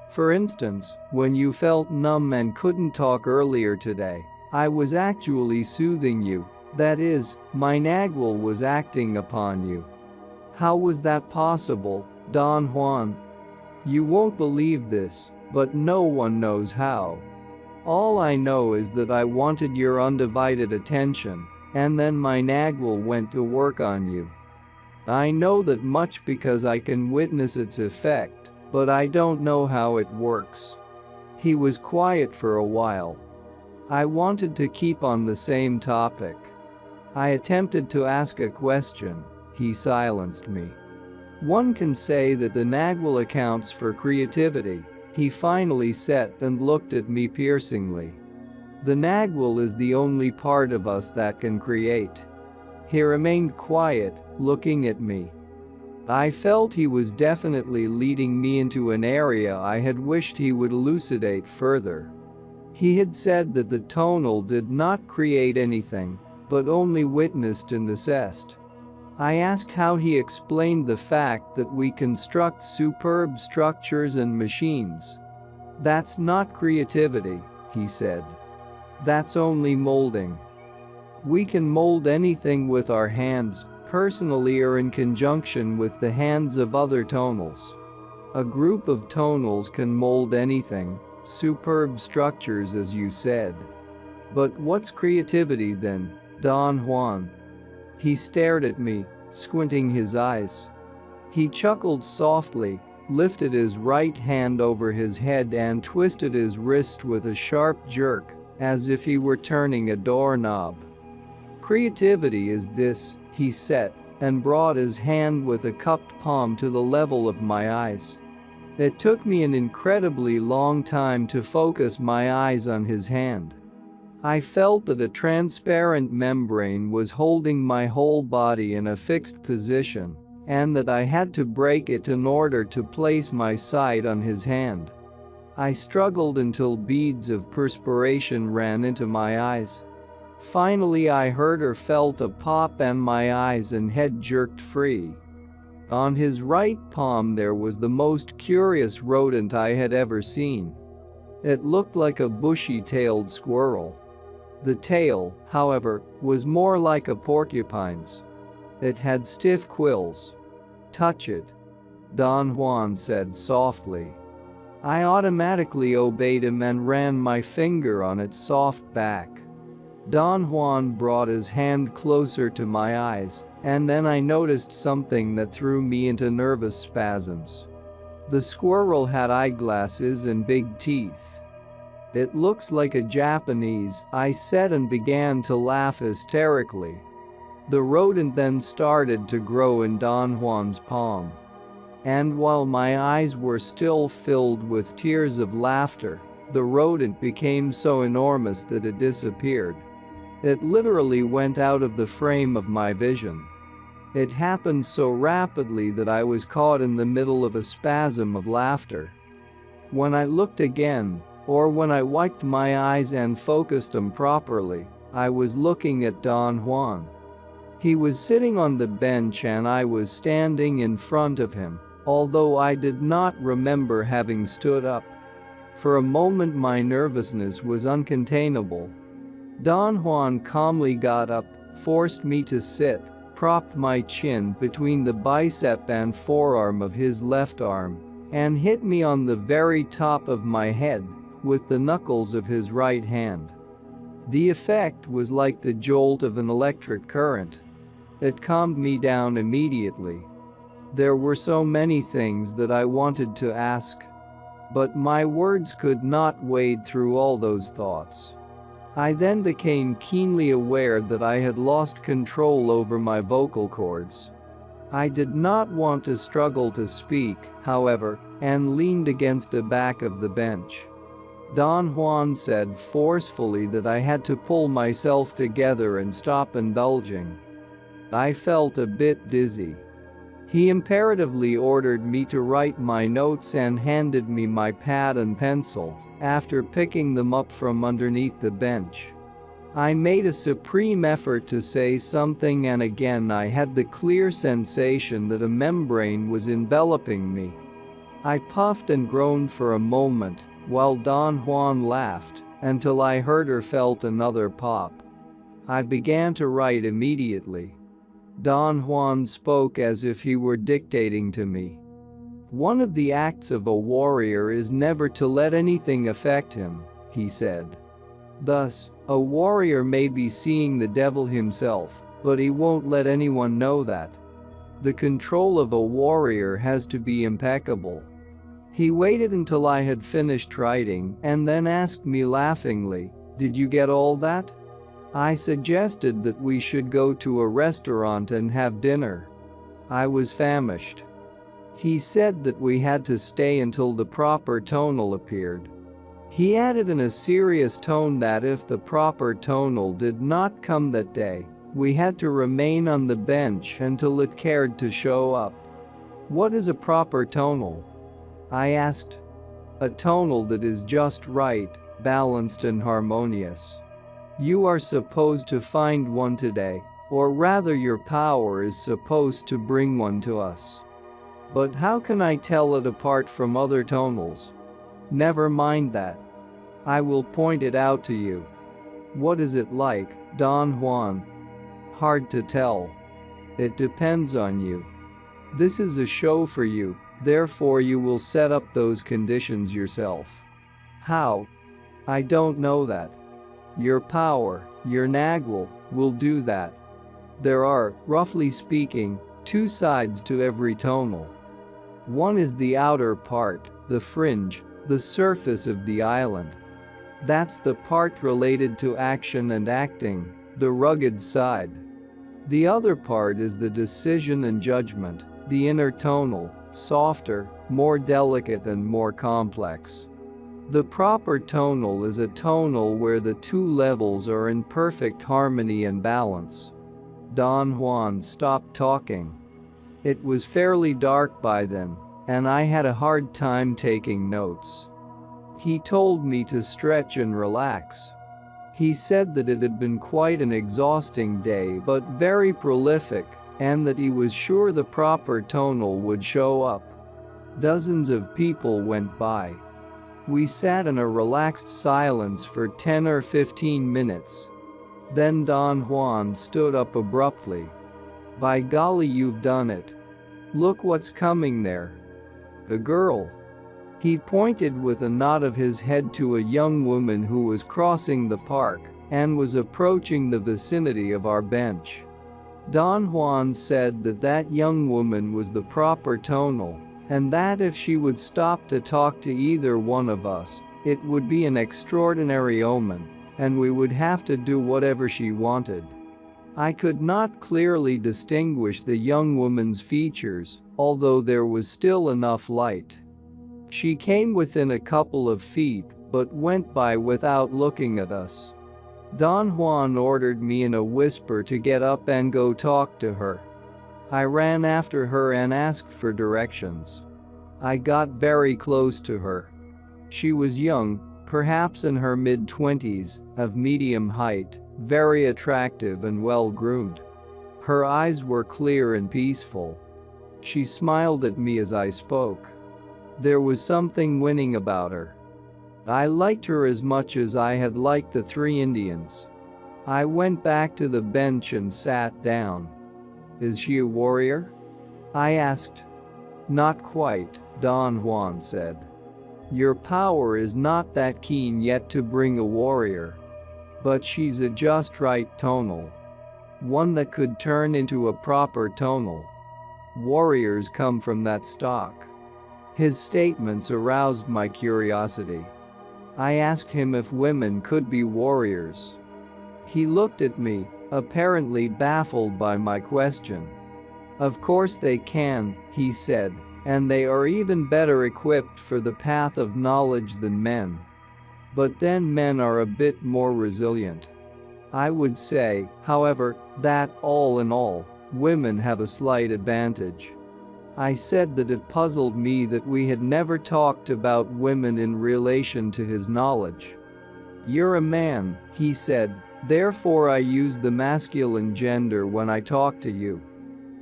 For instance, when you felt numb and couldn't talk earlier today, I was actually soothing you. That is, my nagual was acting upon you. How was that possible, Don Juan? You won't believe this, but no one knows how. All I know is that I wanted your undivided attention, and then my nagual went to work on you. I know that much because I can witness its effect, but I don't know how it works." He was quiet for a while. I wanted to keep on the same topic. I attempted to ask a question. He silenced me. "One can say that the nagual accounts for creativity," he finally said and looked at me piercingly. "The nagual is the only part of us that can create." He remained quiet, looking at me. I felt he was definitely leading me into an area I had wished he would elucidate further. He had said that the tonal did not create anything, but only witnessed and assessed. I asked how he explained the fact that we construct superb structures and machines. "That's not creativity," he said. "That's only molding. We can mold anything with our hands, personally or in conjunction with the hands of other tonals. A group of tonals can mold anything, superb structures as you said. But what's creativity then, Don Juan?" He stared at me, squinting his eyes. He chuckled softly, lifted his right hand over his head and twisted his wrist with a sharp jerk, as if he were turning a doorknob. "Creativity is this," he said, and brought his hand with a cupped palm to the level of my eyes. It took me an incredibly long time to focus my eyes on his hand. I felt that a transparent membrane was holding my whole body in a fixed position, and that I had to break it in order to place my sight on his hand. I struggled until beads of perspiration ran into my eyes. Finally, I heard or felt a pop and my eyes and head jerked free. On his right palm there was the most curious rodent I had ever seen. It looked like a bushy-tailed squirrel. The tail, however, was more like a porcupine's. It had stiff quills. "Touch it," Don Juan said softly. I automatically obeyed him and ran my finger on its soft back. Don Juan brought his hand closer to my eyes, and then I noticed something that threw me into nervous spasms. The squirrel had eyeglasses and big teeth. "It looks like a Japanese," I said and began to laugh hysterically. The rodent then started to grow in Don Juan's palm. And while my eyes were still filled with tears of laughter, the rodent became so enormous that it disappeared. It literally went out of the frame of my vision. It happened so rapidly that I was caught in the middle of a spasm of laughter. When I looked again, or when I wiped my eyes and focused them properly, I was looking at Don Juan. He was sitting on the bench and I was standing in front of him, although I did not remember having stood up. For a moment my nervousness was uncontainable. Don Juan calmly got up, forced me to sit, propped my chin between the bicep and forearm of his left arm, and hit me on the very top of my head with the knuckles of his right hand. The effect was like the jolt of an electric current. It calmed me down immediately. There were so many things that I wanted to ask, but my words could not wade through all those thoughts. I then became keenly aware that I had lost control over my vocal cords. I did not want to struggle to speak, however, and leaned against the back of the bench. Don Juan said forcefully that I had to pull myself together and stop indulging. I felt a bit dizzy. He imperatively ordered me to write my notes and handed me my pad and pencil, after picking them up from underneath the bench. I made a supreme effort to say something and again I had the clear sensation that a membrane was enveloping me. I puffed and groaned for a moment, while Don Juan laughed, until I heard or felt another pop. I began to write immediately. Don Juan spoke as if he were dictating to me. "One of the acts of a warrior is never to let anything affect him," he said. "Thus, a warrior may be seeing the devil himself, but he won't let anyone know that. The control of a warrior has to be impeccable." He waited until I had finished writing and then asked me laughingly, "Did you get all that?" I suggested that we should go to a restaurant and have dinner. I was famished. He said that we had to stay until the proper tonal appeared. He added in a serious tone that if the proper tonal did not come that day, we had to remain on the bench until it cared to show up. "What is a proper tonal?" I asked. "A tonal that is just right, balanced and harmonious. You are supposed to find one today, or rather your power is supposed to bring one to us. But how can I tell it apart from other tonals?" "Never mind that. I will point it out to you." "What is it like, Don Juan?" "Hard to tell. It depends on you. This is a show for you, therefore you will set up those conditions yourself." "How?" "I don't know that. Your power, your Nagwal, will do that. There are, roughly speaking, two sides to every tonal. One is the outer part, the fringe, the surface of the island. That's the part related to action and acting, the rugged side. The other part is the decision and judgment, the inner tonal, softer, more delicate and more complex. The proper tonal is a tonal where the two levels are in perfect harmony and balance. Don Juan stopped talking. It was fairly dark by then, and I had a hard time taking notes. He told me to stretch and relax. He said that it had been quite an exhausting day but very prolific, and that he was sure the proper tonal would show up. Dozens of people went by. We sat in a relaxed silence for 10 or 15 minutes. Then Don Juan stood up abruptly. "By golly, you've done it. Look what's coming there. A girl." He pointed with a nod of his head to a young woman who was crossing the park and was approaching the vicinity of our bench. Don Juan said that that young woman was the proper tonal, and that if she would stop to talk to either one of us, it would be an extraordinary omen, and we would have to do whatever she wanted. I could not clearly distinguish the young woman's features, although there was still enough light. She came within a couple of feet, but went by without looking at us. Don Juan ordered me in a whisper to get up and go talk to her. I ran after her and asked for directions. I got very close to her. She was young, perhaps in her mid-20s, of medium height, very attractive and well-groomed. Her eyes were clear and peaceful. She smiled at me as I spoke. There was something winning about her. I liked her as much as I had liked the three Indians. I went back to the bench and sat down. "Is she a warrior?" I asked. "Not quite," Don Juan said. "Your power is not that keen yet to bring a warrior. But she's a just right tonal. One that could turn into a proper tonal. Warriors come from that stock." His statements aroused my curiosity. I asked him if women could be warriors. He looked at me, apparently baffled by my question. "Of course they can," he said, "and they are even better equipped for the path of knowledge than men. But then men are a bit more resilient. I would say, however, that, all in all, women have a slight advantage." I said that it puzzled me that we had never talked about women in relation to his knowledge. "You're a man," he said, "therefore I use the masculine gender when I talk to you.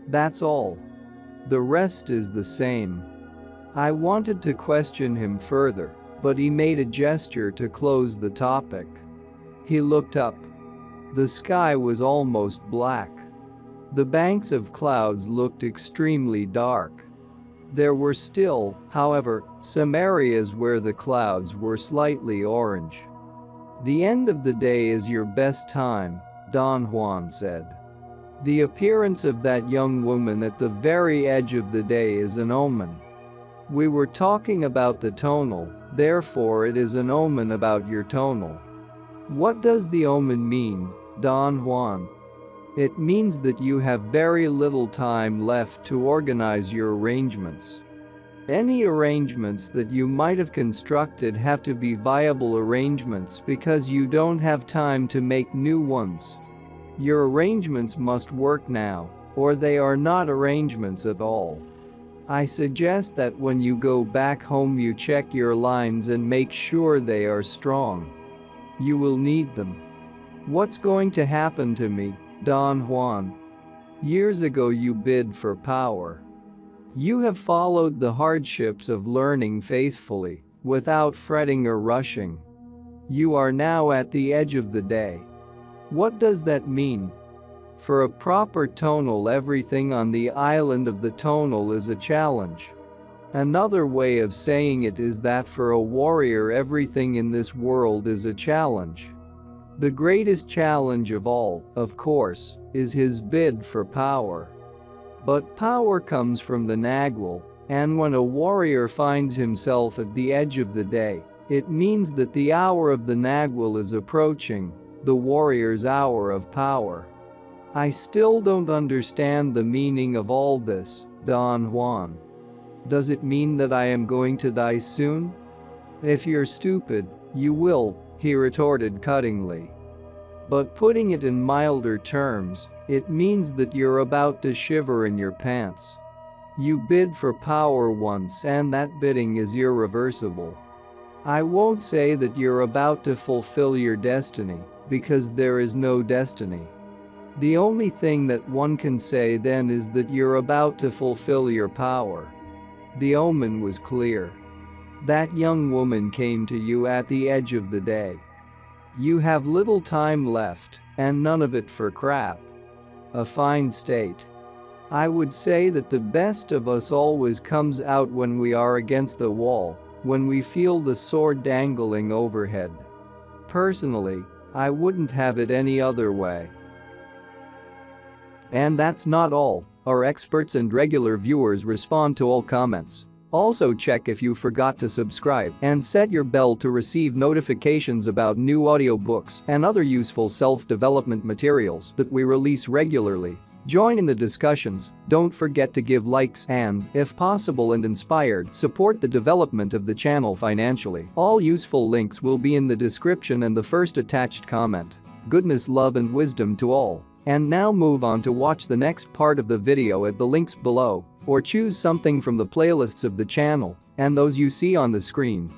That's all. The rest is the same." I wanted to question him further, but he made a gesture to close the topic. He looked up. The sky was almost black. The banks of clouds looked extremely dark. There were still, however, some areas where the clouds were slightly orange. "The end of the day is your best time," Don Juan said. "The appearance of that young woman at the very edge of the day is an omen. We were talking about the tonal, therefore it is an omen about your tonal." "What does the omen mean, Don Juan?" "It means that you have very little time left to organize your arrangements. Any arrangements that you might have constructed have to be viable arrangements because you don't have time to make new ones. Your arrangements must work now, or they are not arrangements at all. I suggest that when you go back home you check your lines and make sure they are strong. You will need them." "What's going to happen to me, Don Juan?" "Years ago you bid for power. You have followed the hardships of learning faithfully, without fretting or rushing. You are now at the edge of the day. What does that mean? For a proper tonal, everything on the island of the tonal is a challenge. Another way of saying it is that for a warrior everything in this world is a challenge. The greatest challenge of all, of course, is his bid for power. But power comes from the Nagual, and when a warrior finds himself at the edge of the day, it means that the hour of the Nagual is approaching, the warrior's hour of power." I still don't understand the meaning of all this, Don Juan. Does it mean that I am going to die soon? If you're stupid, you will, he retorted cuttingly. But putting it in milder terms, it means that you're about to shiver in your pants. You bid for power once and that bidding is irreversible. I won't say that you're about to fulfill your destiny, because there is no destiny. The only thing that one can say then is that you're about to fulfill your power. The omen was clear. That young woman came to you at the edge of the day. You have little time left, and none of it for crap. A fine state. I would say that the best of us always comes out when we are against the wall, when we feel the sword dangling overhead. Personally, I wouldn't have it any other way. And that's not all. Our experts and regular viewers respond to all comments. Also check if you forgot to subscribe and set your bell to receive notifications about new audiobooks and other useful self-development materials that we release regularly. Join in the discussions, don't forget to give likes and, if possible and inspired, support the development of the channel financially. All useful links will be in the description and the first attached comment. Goodness, love and wisdom to all. And now move on to watch the next part of the video at the links below, or choose something from the playlists of the channel and those you see on the screen.